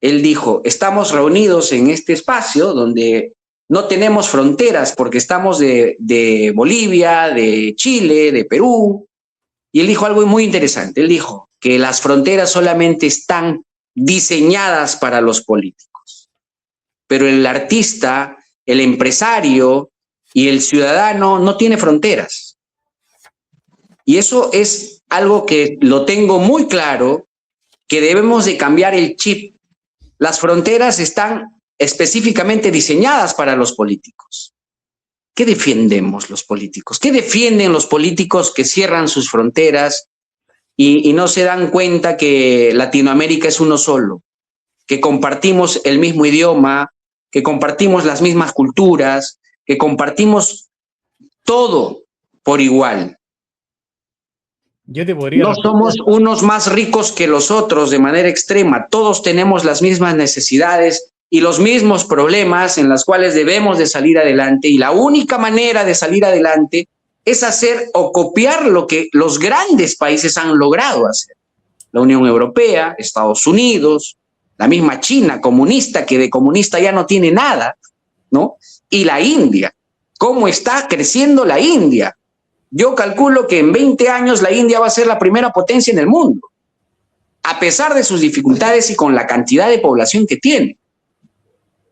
Él dijo, estamos reunidos en este espacio donde no tenemos fronteras porque estamos de Bolivia, de Chile, de Perú. Y él dijo algo muy interesante. Él dijo que las fronteras solamente están diseñadas para los políticos. Pero el artista, el empresario y el ciudadano no tiene fronteras. Y eso es algo que lo tengo muy claro, que debemos de cambiar el chip. Las fronteras están específicamente diseñadas para los políticos. ¿Qué defendemos los políticos? ¿Qué defienden los políticos que cierran sus fronteras y no se dan cuenta que Latinoamérica es uno solo, que compartimos el mismo idioma, que compartimos las mismas culturas, que compartimos todo por igual? No somos unos más ricos que los otros de manera extrema, todos tenemos las mismas necesidades y los mismos problemas en los cuales debemos de salir adelante, y la única manera de salir adelante es hacer o copiar lo que los grandes países han logrado hacer. La Unión Europea, Estados Unidos, la misma China comunista, que de comunista ya no tiene nada, ¿no? Y la India, ¿cómo está creciendo la India? Yo calculo que en 20 años la India va a ser la primera potencia en el mundo, a pesar de sus dificultades y con la cantidad de población que tiene.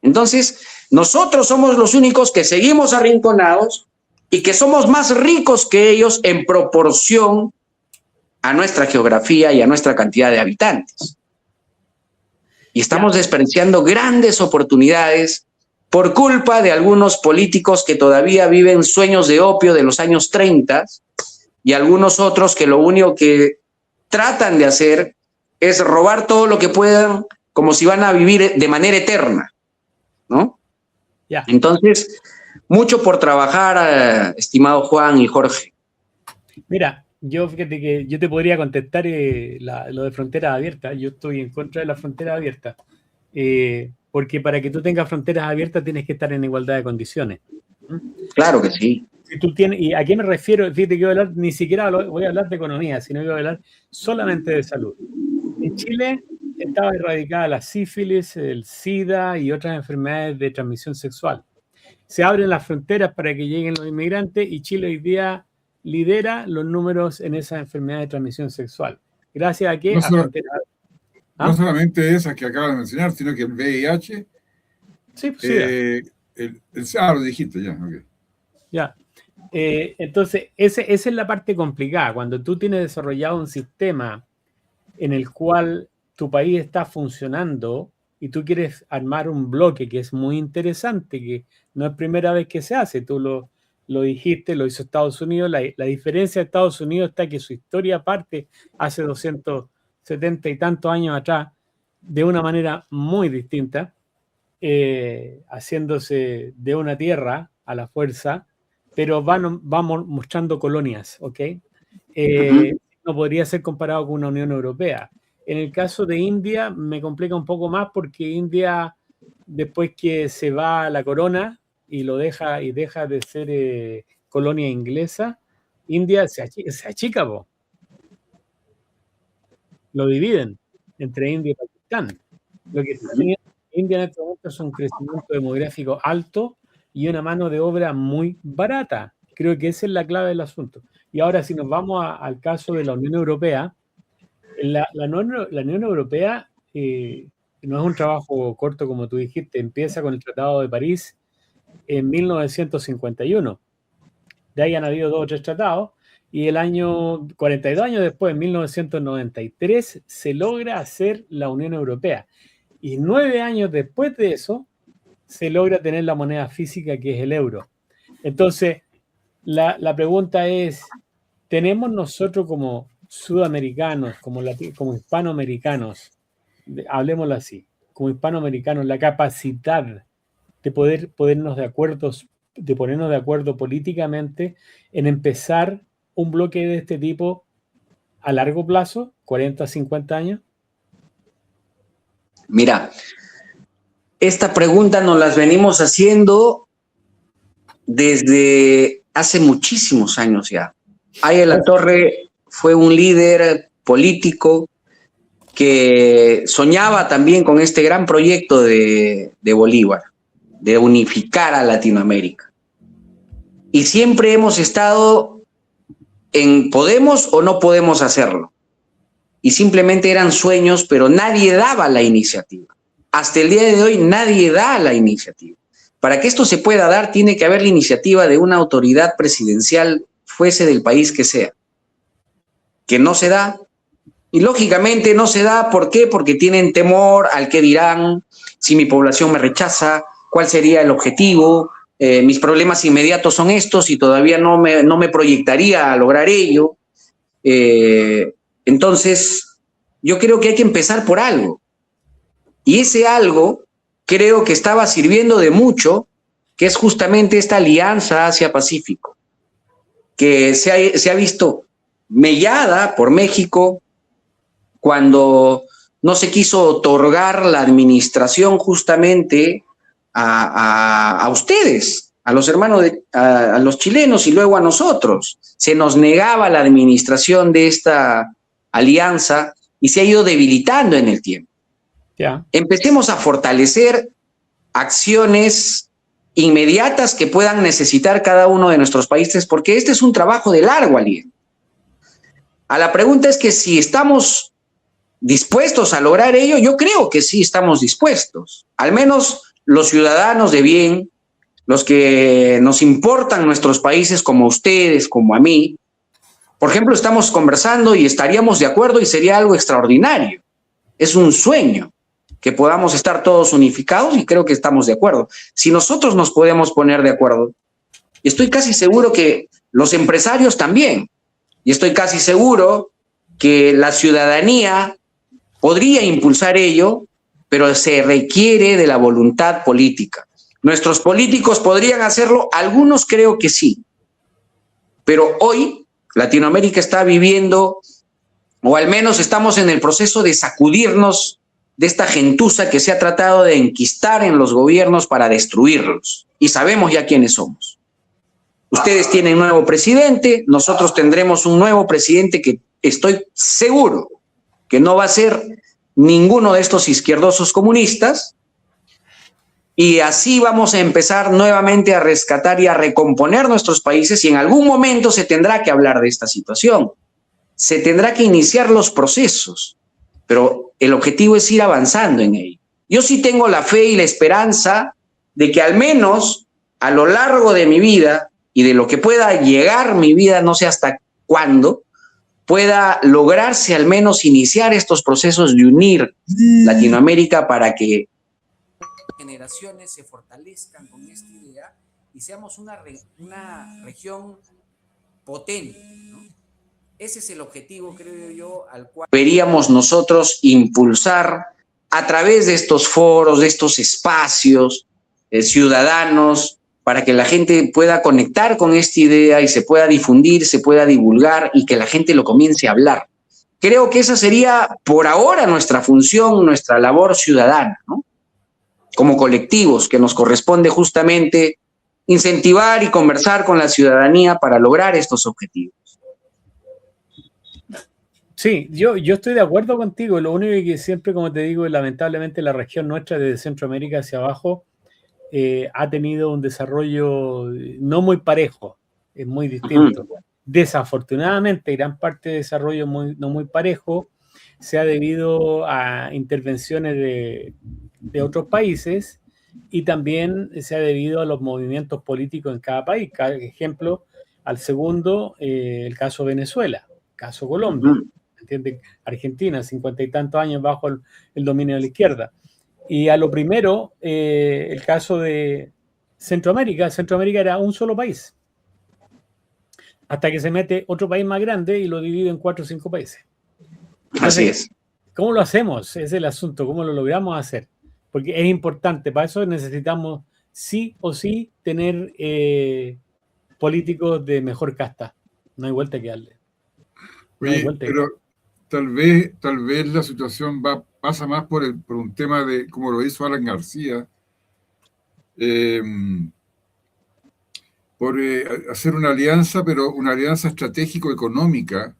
Entonces, nosotros somos los únicos que seguimos arrinconados y que somos más ricos que ellos en proporción a nuestra geografía y a nuestra cantidad de habitantes. Y estamos desperdiciando grandes oportunidades por culpa de algunos políticos que todavía viven sueños de opio de los años 30 y algunos otros que lo único que tratan de hacer es robar todo lo que puedan, como si van a vivir de manera eterna, ¿no? Entonces, mucho por trabajar, estimado Juan y Jorge. Mira, fíjate que yo te podría contestar lo de fronteras abiertas. Yo estoy en contra de las fronteras abiertas. Porque para que tú tengas fronteras abiertas tienes que estar en igualdad de condiciones. Claro que sí. Si tú tienes, ¿y a qué me refiero? Fíjate que ni siquiera voy a hablar de economía, sino que voy a hablar solamente de salud. En Chile estaba erradicada la sífilis, el SIDA y otras enfermedades de transmisión sexual. Se abren las fronteras para que lleguen los inmigrantes y Chile hoy día lidera los números en esas enfermedades de transmisión sexual. ¿Gracias a qué? No solamente esas que acabas de mencionar, sino que el VIH. Sí, pues lo dijiste ya. Okay. Ya. Entonces, esa es la parte complicada. Cuando tú tienes desarrollado un sistema en el cual tu país está funcionando y tú quieres armar un bloque que es muy interesante, que no es primera vez que se hace, tú lo dijiste, lo hizo Estados Unidos. La diferencia de Estados Unidos está que su historia parte hace 270 y tantos años atrás de una manera muy distinta, haciéndose de una tierra a la fuerza, pero vamos mostrando colonias, ¿ok? No podría ser comparado con una Unión Europea. En el caso de India me complica un poco más porque India, después que se va a la corona y deja de ser colonia inglesa, India se achica, po. Lo dividen entre India y Pakistán. Lo que está teniendo India en este momento es un crecimiento demográfico alto y una mano de obra muy barata. Creo que esa es la clave del asunto. Y ahora, si nos vamos al caso de la Unión Europea, la Unión Europea no es un trabajo corto, como tú dijiste, empieza con el Tratado de París en 1951. De ahí han habido 2 o 3 tratados, y el año 42 años después, en 1993, se logra hacer la Unión Europea. Y 9 años después de eso, se logra tener la moneda física, que es el euro. Entonces, la pregunta es, ¿tenemos nosotros como sudamericanos, como hispanoamericanos, hablemoslo así, como hispanoamericanos, la capacidad de ponernos de acuerdo políticamente en empezar un bloque de este tipo a largo plazo, 40, 50 años? Mira, esta pregunta nos las venimos haciendo desde hace muchísimos años ya. Aya La Torre fue un líder político que soñaba también con este gran proyecto de Bolívar, de unificar a Latinoamérica. Y siempre hemos estado en podemos o no podemos hacerlo. Y simplemente eran sueños, pero nadie daba la iniciativa. Hasta el día de hoy nadie da la iniciativa. Para que esto se pueda dar, tiene que haber la iniciativa de una autoridad presidencial, fuese del país que sea, que no se da. Y lógicamente no se da, ¿por qué? Porque tienen temor al qué dirán, si mi población me rechaza, cuál sería el objetivo, mis problemas inmediatos son estos y todavía no me proyectaría a lograr ello. Entonces, yo creo que hay que empezar por algo. Y ese algo creo que estaba sirviendo de mucho, que es justamente esta alianza Asia-Pacífico, que se ha visto mellada por México cuando no se quiso otorgar la administración justamente a ustedes, a los hermanos, a los chilenos y luego a nosotros. Se nos negaba la administración de esta alianza y se ha ido debilitando en el tiempo. Yeah. Empecemos a fortalecer acciones inmediatas que puedan necesitar cada uno de nuestros países, porque este es un trabajo de largo aliento. A la pregunta es que si estamos dispuestos a lograr ello, yo creo que sí estamos dispuestos. Al menos los ciudadanos de bien, los que nos importan nuestros países como ustedes, como a mí, por ejemplo, estamos conversando y estaríamos de acuerdo y sería algo extraordinario. Es un sueño que podamos estar todos unificados y creo que estamos de acuerdo. Si nosotros nos podemos poner de acuerdo, estoy casi seguro que los empresarios también, y estoy casi seguro que la ciudadanía podría impulsar ello, pero se requiere de la voluntad política. ¿Nuestros políticos podrían hacerlo? Algunos creo que sí, pero hoy Latinoamérica está viviendo, o al menos estamos en el proceso de sacudirnos de esta gentuza que se ha tratado de enquistar en los gobiernos para destruirlos. Y sabemos ya quiénes somos. Ustedes tienen nuevo presidente, nosotros tendremos un nuevo presidente que estoy seguro que no va a ser ninguno de estos izquierdosos comunistas, y así vamos a empezar nuevamente a rescatar y a recomponer nuestros países, y en algún momento se tendrá que hablar de esta situación, se tendrá que iniciar los procesos, pero el objetivo es ir avanzando en ello. Yo sí tengo la fe y la esperanza de que al menos a lo largo de mi vida y de lo que pueda llegar mi vida, no sé hasta cuándo, pueda lograrse al menos iniciar estos procesos de unir Latinoamérica para que generaciones se fortalezcan con esta idea y seamos una región potente, ¿no? Ese es el objetivo, creo yo, al cual deberíamos nosotros impulsar a través de estos foros, de estos espacios ciudadanos, para que la gente pueda conectar con esta idea y se pueda difundir, se pueda divulgar y que la gente lo comience a hablar. Creo que esa sería por ahora nuestra función, nuestra labor ciudadana, ¿no? Como colectivos, que nos corresponde justamente incentivar y conversar con la ciudadanía para lograr estos objetivos. Sí, yo estoy de acuerdo contigo. Lo único que siempre, como te digo, lamentablemente la región nuestra, desde Centroamérica hacia abajo, ha tenido un desarrollo no muy parejo, es muy distinto. Desafortunadamente, gran parte de desarrollo no muy parejo se ha debido a intervenciones de otros países y también se ha debido a los movimientos políticos en cada país. Cada ejemplo, al segundo, el caso Venezuela, caso Colombia, ¿entienden? Argentina, 50 y tantos años bajo el dominio de la izquierda. Y a lo primero, el caso de Centroamérica. Centroamérica era un solo país, hasta que se mete otro país más grande y lo divide en 4 o 5 países. Entonces, así es. ¿Cómo lo hacemos? Ese es el asunto, ¿cómo lo logramos hacer? Porque es importante, para eso necesitamos sí o sí tener políticos de mejor casta. No hay vuelta que darle. No hay Oye, vuelta pero tal vez la situación pasa más por un tema de, como lo hizo Alan García, por hacer una alianza, pero una alianza estratégico-económica.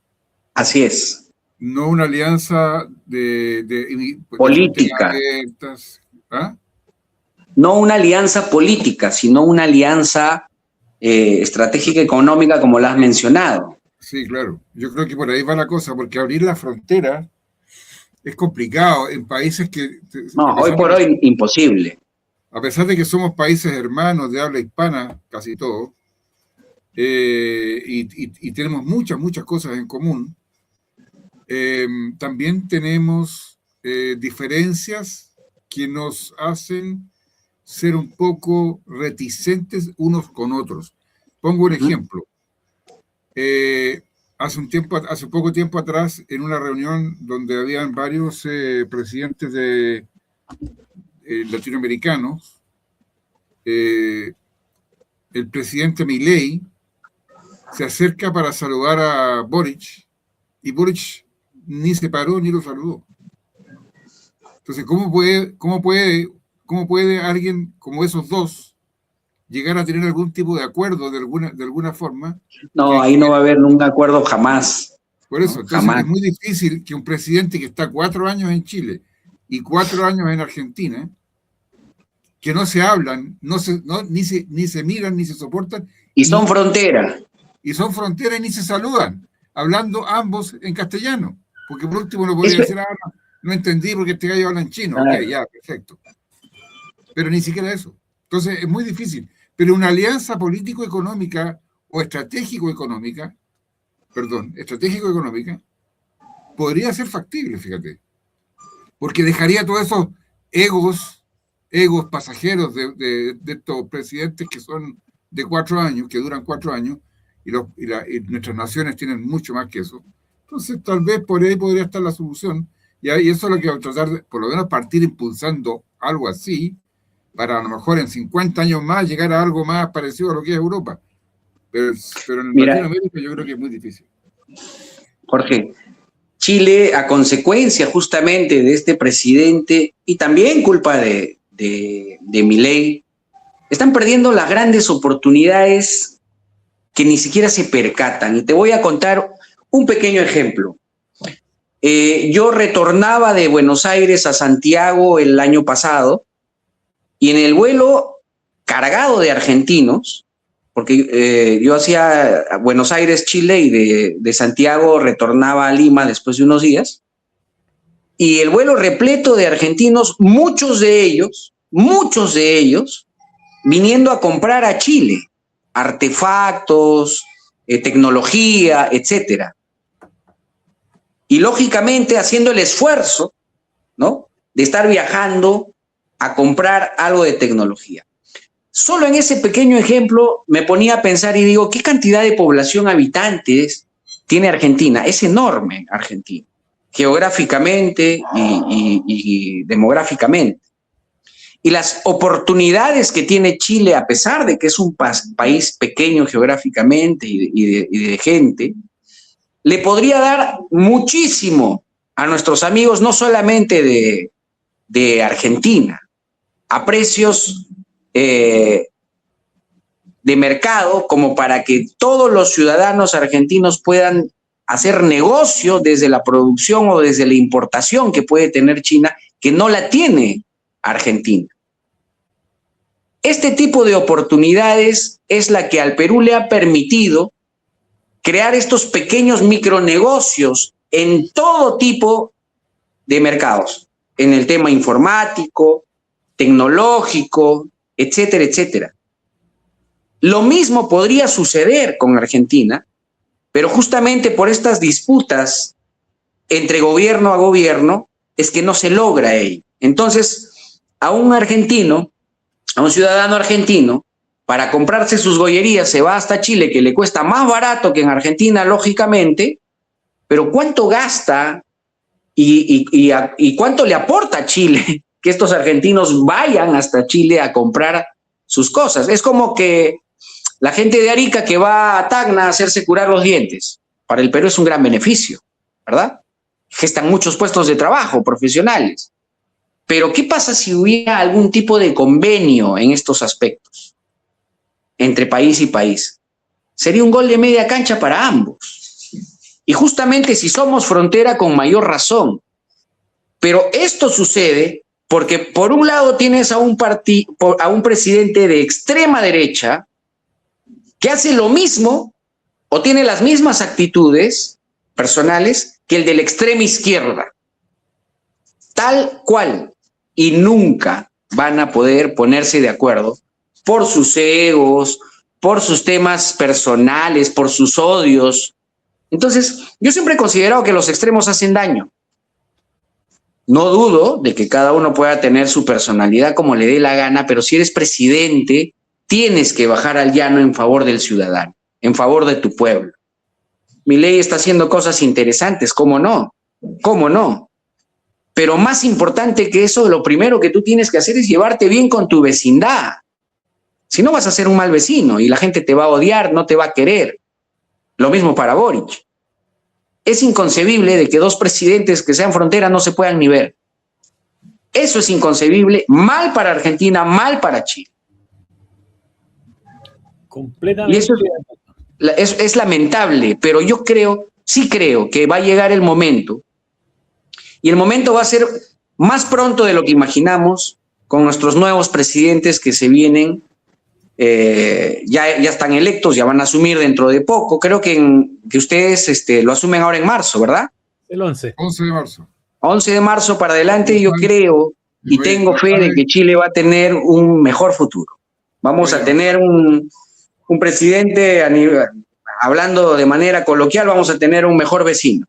Así es. No una alianza de política. Abiertas. ¿Ah? No una alianza política, sino una alianza estratégica económica, como la has mencionado. Sí, claro. Yo creo que por ahí va la cosa, porque abrir la frontera es complicado en países que... No, hoy por hoy imposible. A pesar de que somos países hermanos de habla hispana, casi todos, y tenemos muchas cosas en común, también tenemos diferencias que nos hacen ser un poco reticentes unos con otros. Pongo un ejemplo. Hace poco tiempo atrás, en una reunión donde habían varios presidentes latinoamericanos, el presidente Milei se acerca para saludar a Boric, y Boric ni se paró ni lo saludó. Entonces, ¿cómo puede alguien como esos dos llegar a tener algún tipo de acuerdo de alguna forma? No, ahí no va a haber nunca acuerdo jamás. Por eso, no, entonces jamás. Es muy difícil que un presidente que está 4 años en Chile y 4 años en Argentina, que no se hablan, ni se miran, ni se soportan. Y son frontera. Y son frontera y ni se saludan, hablando ambos en castellano. Porque por último no podría decir, no entendí porque este gallo habla en chino. Ok, ya, perfecto. Pero ni siquiera eso. Entonces es muy difícil. Pero una alianza político-económica o estratégico-económica, podría ser factible, fíjate. Porque dejaría todos esos egos pasajeros de estos presidentes que son de 4 años, que duran 4 años, y nuestras naciones tienen mucho más que eso. Entonces, tal vez por ahí podría estar la solución. Y eso es lo que vamos a tratar de, por lo menos, partir impulsando algo así, para a lo mejor en 50 años más llegar a algo más parecido a lo que es Europa. Pero en Latinoamérica yo creo que es muy difícil. Jorge, Chile, a consecuencia justamente de este presidente y también culpa de Milei, están perdiendo las grandes oportunidades que ni siquiera se percatan. Y te voy a contar un pequeño ejemplo. Yo retornaba de Buenos Aires a Santiago el año pasado y en el vuelo cargado de argentinos, porque yo hacía Buenos Aires, Chile, y de Santiago retornaba a Lima después de unos días, y el vuelo repleto de argentinos, muchos de ellos, viniendo a comprar a Chile, artefactos, tecnología, etcétera. Y lógicamente haciendo el esfuerzo, ¿no?, de estar viajando a comprar algo de tecnología. Solo en ese pequeño ejemplo me ponía a pensar y digo, ¿qué cantidad de población habitantes tiene Argentina? Es enorme Argentina. geográficamente y demográficamente. Y las oportunidades que tiene Chile, a pesar de que es un país pequeño geográficamente y de gente, le podría dar muchísimo a nuestros amigos, no solamente de Argentina, a precios de mercado, como para que todos los ciudadanos argentinos puedan hacer negocio desde la producción o desde la importación que puede tener China, que no la tiene Argentina. Este tipo de oportunidades es la que al Perú le ha permitido crear estos pequeños micronegocios en todo tipo de mercados, en el tema informático, tecnológico, etcétera, etcétera. Lo mismo podría suceder con Argentina, pero justamente por estas disputas entre gobierno a gobierno es que no se logra ello. Entonces, a un ciudadano argentino, para comprarse sus joyerías se va hasta Chile, que le cuesta más barato que en Argentina, lógicamente, pero ¿cuánto gasta y cuánto le aporta a Chile que estos argentinos vayan hasta Chile a comprar sus cosas? Es como que la gente de Arica que va a Tacna a hacerse curar los dientes. Para el Perú es un gran beneficio, ¿verdad? Gestan muchos puestos de trabajo profesionales. Pero ¿qué pasa si hubiera algún tipo de convenio en estos aspectos entre país y país? Sería un gol de media cancha para ambos. Y justamente si somos frontera, con mayor razón. Pero esto sucede porque por un lado tienes a un presidente de extrema derecha que hace lo mismo o tiene las mismas actitudes personales que el de la extrema izquierda. Tal cual. Y nunca van a poder ponerse de acuerdo por sus egos, por sus temas personales, por sus odios. Entonces, yo siempre he considerado que los extremos hacen daño. No dudo de que cada uno pueda tener su personalidad como le dé la gana, pero si eres presidente, tienes que bajar al llano en favor del ciudadano, en favor de tu pueblo. Milei está haciendo cosas interesantes, ¿cómo no? ¿Cómo no? Pero más importante que eso, lo primero que tú tienes que hacer es llevarte bien con tu vecindad. Si no, vas a ser un mal vecino y la gente te va a odiar, no te va a querer. Lo mismo para Boric. Es inconcebible de que dos presidentes que sean frontera no se puedan ni ver. Eso es inconcebible, mal para Argentina, mal para Chile. Completamente. Y eso es lamentable, pero yo sí creo que va a llegar el momento. Y el momento va a ser más pronto de lo que imaginamos, con nuestros nuevos presidentes que se vienen, ya están electos, ya van a asumir dentro de poco. Creo que ustedes lo asumen ahora en marzo, ¿verdad? El 11. 11 de marzo. 11 de marzo para adelante, yo creo y tengo fe de que Chile va a tener un mejor futuro. Vamos a tener un presidente, hablando de manera coloquial, vamos a tener un mejor vecino.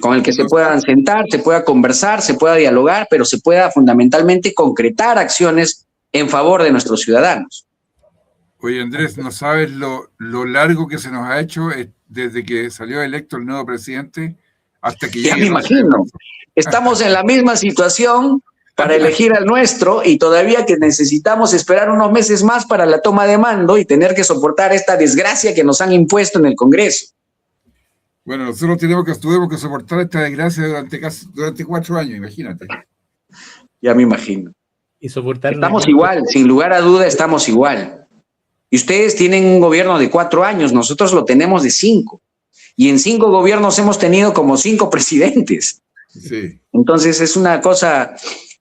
Con el que se puedan sentar, se pueda conversar, se pueda dialogar, pero se pueda fundamentalmente concretar acciones en favor de nuestros ciudadanos. Oye, Andrés, no sabes lo largo que se nos ha hecho desde que salió electo el nuevo presidente hasta que llegue. Ya me imagino. Estamos en la misma situación para elegir al nuestro y todavía que necesitamos esperar unos meses más para la toma de mando y tener que soportar esta desgracia que nos han impuesto en el Congreso. Bueno, nosotros tuvimos que soportar esta desgracia durante 4 años, imagínate. Ya me imagino. Y soportar. Estamos igual, sin lugar a duda estamos igual. Y ustedes tienen un gobierno de 4 años, nosotros lo tenemos de 5. Y en 5 gobiernos hemos tenido como 5 presidentes. Sí. Entonces es una cosa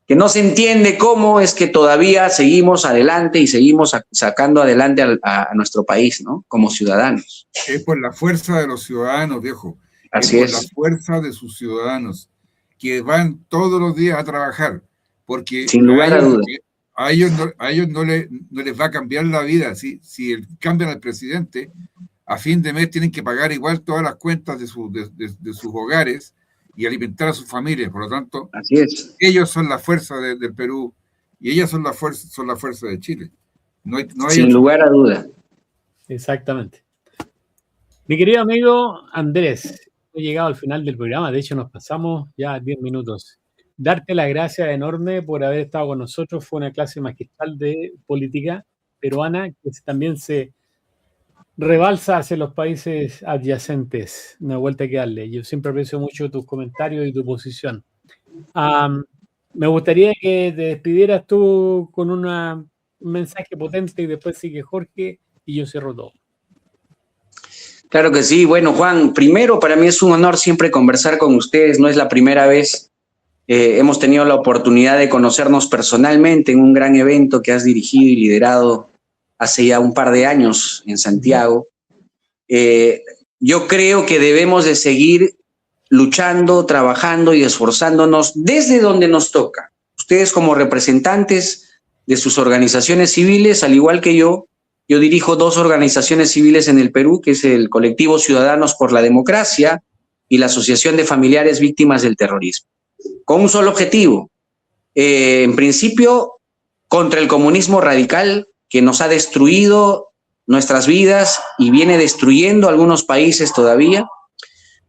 que no se entiende cómo es que todavía seguimos adelante y seguimos sacando adelante a nuestro país, ¿no? Como ciudadanos. Es por la fuerza de los ciudadanos, viejo. Así es. Por la fuerza de sus ciudadanos, que van todos los días a trabajar, porque sin lugar a dudas. A ellos no les va a cambiar la vida. Si cambian al presidente, a fin de mes tienen que pagar igual todas las cuentas de sus hogares y alimentar a sus familias. Por lo tanto, así es. Ellos son la fuerza del Perú y ellas son la fuerza de Chile. No hay sin lugar a duda. Exactamente. Mi querido amigo Andrés, llegado al final del programa, de hecho nos pasamos ya 10 minutos. Darte las gracias enorme por haber estado con nosotros, fue una clase magistral de política peruana que también se rebalsa hacia los países adyacentes, una vuelta que darle. Yo siempre aprecio mucho tus comentarios y tu posición. Me gustaría que te despidieras tú con un mensaje potente y después sigue Jorge y yo cierro todo. Claro que sí. Bueno, Juan, primero para mí es un honor siempre conversar con ustedes. No es la primera vez. Hemos tenido la oportunidad de conocernos personalmente en un gran evento que has dirigido y liderado hace ya un par de años en Santiago. Yo creo que debemos de seguir luchando, trabajando y esforzándonos desde donde nos toca. Ustedes como representantes de sus organizaciones civiles, al igual que yo dirijo 2 organizaciones civiles en el Perú, que es el Colectivo Ciudadanos por la Democracia y la Asociación de Familiares Víctimas del Terrorismo, con un solo objetivo, en principio, contra el comunismo radical que nos ha destruido nuestras vidas y viene destruyendo algunos países todavía,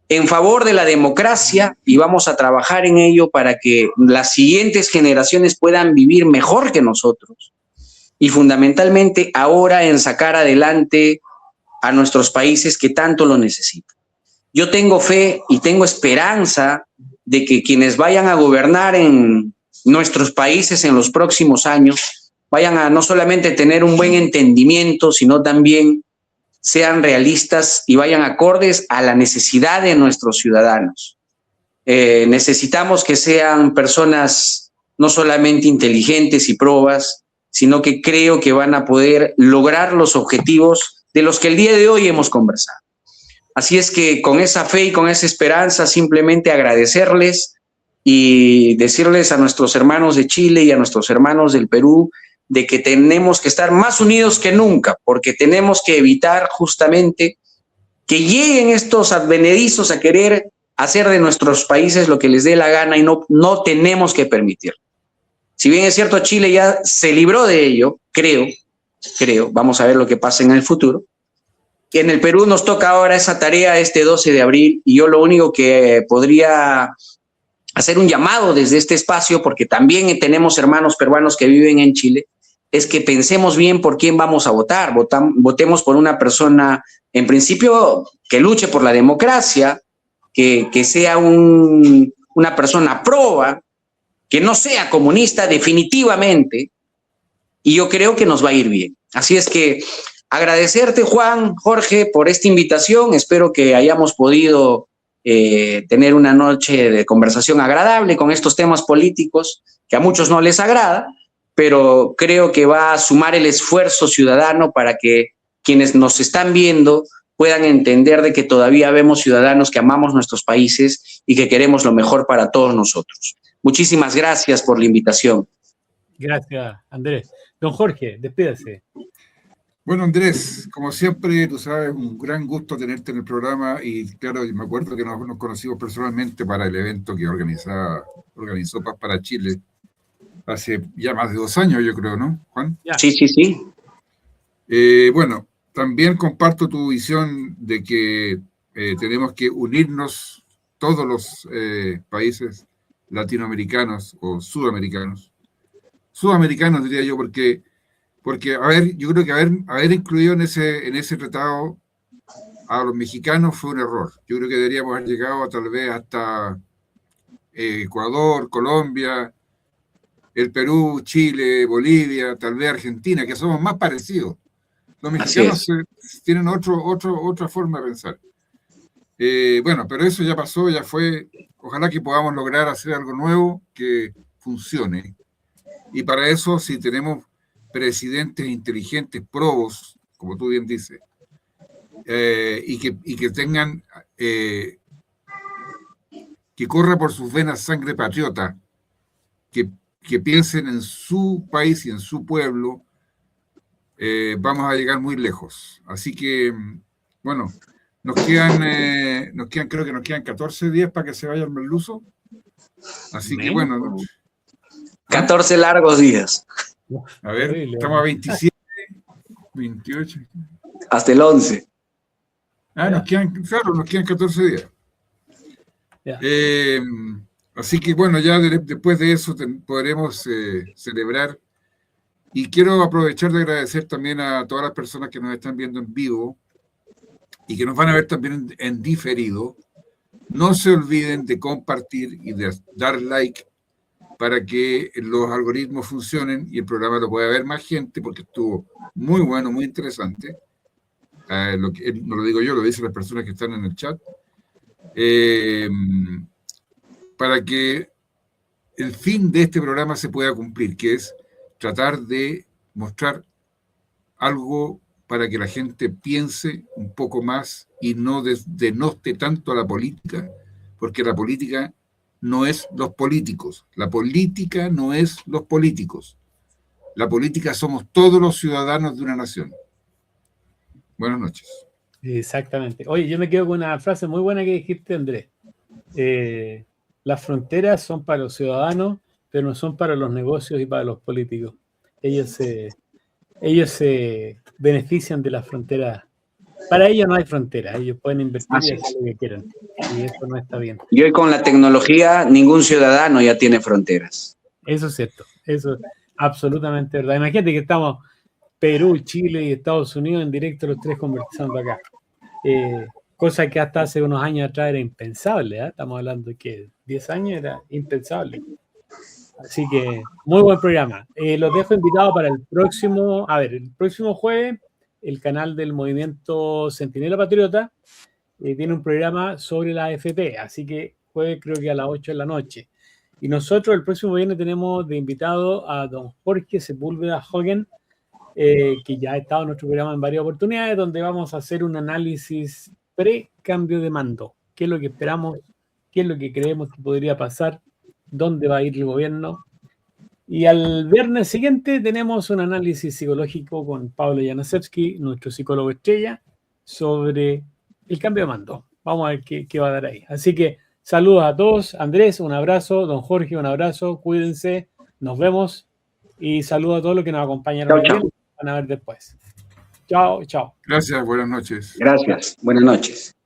en favor de la democracia, y vamos a trabajar en ello para que las siguientes generaciones puedan vivir mejor que nosotros, y fundamentalmente ahora en sacar adelante a nuestros países que tanto lo necesitan. Yo tengo fe y tengo esperanza de que quienes vayan a gobernar en nuestros países en los próximos años vayan a no solamente tener un buen entendimiento, sino también sean realistas y vayan acordes a la necesidad de nuestros ciudadanos. Necesitamos que sean personas no solamente inteligentes y probas, sino que creo que van a poder lograr los objetivos de los que el día de hoy hemos conversado. Así es que con esa fe y con esa esperanza, simplemente agradecerles y decirles a nuestros hermanos de Chile y a nuestros hermanos del Perú de que tenemos que estar más unidos que nunca, porque tenemos que evitar justamente que lleguen estos advenedizos a querer hacer de nuestros países lo que les dé la gana y no tenemos que permitirlo. Si bien es cierto, Chile ya se libró de ello, creo, vamos a ver lo que pasa en el futuro. En el Perú nos toca ahora esa tarea este 12 de abril y yo lo único que podría hacer un llamado desde este espacio, porque también tenemos hermanos peruanos que viven en Chile, es que pensemos bien por quién vamos a votar. Votemos por una persona, en principio, que luche por la democracia, que sea una persona proba, que no sea comunista definitivamente, y yo creo que nos va a ir bien. Así es que agradecerte, Juan, Jorge, por esta invitación. Espero que hayamos podido tener una noche de conversación agradable con estos temas políticos que a muchos no les agrada, pero creo que va a sumar el esfuerzo ciudadano para que quienes nos están viendo puedan entender de que todavía vemos ciudadanos que amamos nuestros países y que queremos lo mejor para todos nosotros. Muchísimas gracias por la invitación. Gracias, Andrés. Don Jorge, despídase. Bueno, Andrés, como siempre, tú sabes, un gran gusto tenerte en el programa y claro, me acuerdo que nos conocimos personalmente para el evento que organizó Paz para Chile hace ya más de 2 años, yo creo, ¿no, Juan? Sí. Bueno, también comparto tu visión de que tenemos que unirnos todos los países latinoamericanos o sudamericanos diría yo, porque a ver, yo creo que haber incluido en ese tratado a los mexicanos fue un error. Yo creo que deberíamos haber llegado tal vez hasta Ecuador, Colombia, el Perú, Chile, Bolivia, tal vez Argentina, que somos más parecidos. Los mexicanos tienen otra forma de pensar. Bueno, pero eso ya pasó, ya fue. Ojalá que podamos lograr hacer algo nuevo que funcione. Y para eso, si tenemos presidentes inteligentes, probos, como tú bien dices, y que tengan, que corra por sus venas sangre patriota, que piensen en su país y en su pueblo, vamos a llegar muy lejos. Así que, bueno, creo que nos quedan 14 días para que se vaya el merluzo. Así que, bueno. 14 largos días. A ver, estamos a 27, 28. Hasta el 11. Nos quedan 14 días. Ya. Así que bueno, ya después de eso podremos celebrar. Y quiero aprovechar de agradecer también a todas las personas que nos están viendo en vivo y que nos van a ver también en diferido. No se olviden de compartir y de dar like para que los algoritmos funcionen y el programa lo pueda ver más gente, porque estuvo muy bueno, muy interesante. No lo digo yo, lo dicen las personas que están en el chat. Para que el fin de este programa se pueda cumplir, que es tratar de mostrar algo para que la gente piense un poco más y no denoste tanto a la política, porque la política no es los políticos, la política no es los políticos, la política somos todos los ciudadanos de una nación. Buenas noches. Exactamente. Oye, yo me quedo con una frase muy buena que dijiste, Andrés. Las fronteras son para los ciudadanos, pero no son para los negocios y para los políticos. Ellos se benefician de las fronteras. Para ellos no hay fronteras, ellos pueden invertir y hacer lo que quieran. Y eso no está bien. Y hoy con la tecnología, ningún ciudadano ya tiene fronteras. Eso es cierto, eso es absolutamente verdad. Imagínate que estamos Perú, Chile y Estados Unidos en directo los tres conversando acá. Cosa que hasta hace unos años atrás era impensable, ¿eh? Estamos hablando de que 10 años era impensable. Así que muy buen programa. Los dejo invitados para el próximo jueves, el canal del Movimiento Centinela Patriota tiene un programa sobre la AFP, así que jueves creo que a las 8 de la noche. Y nosotros el próximo viernes tenemos de invitado a don Jorge Sepúlveda Hogan, que ya ha estado en nuestro programa en varias oportunidades, donde vamos a hacer un análisis pre-cambio de mando. ¿Qué es lo que esperamos? ¿Qué es lo que creemos que podría pasar? ¿Dónde va a ir el gobierno? Y al viernes siguiente tenemos un análisis psicológico con Pablo Janaszewski, nuestro psicólogo estrella, sobre el cambio de mando. Vamos a ver qué va a dar ahí. Así que saludos a todos. Andrés, un abrazo. Don Jorge, un abrazo. Cuídense. Nos vemos. Y saludos a todos los que nos acompañaron. Van a ver después. Chao, chao. Gracias, buenas noches. Gracias, buenas noches.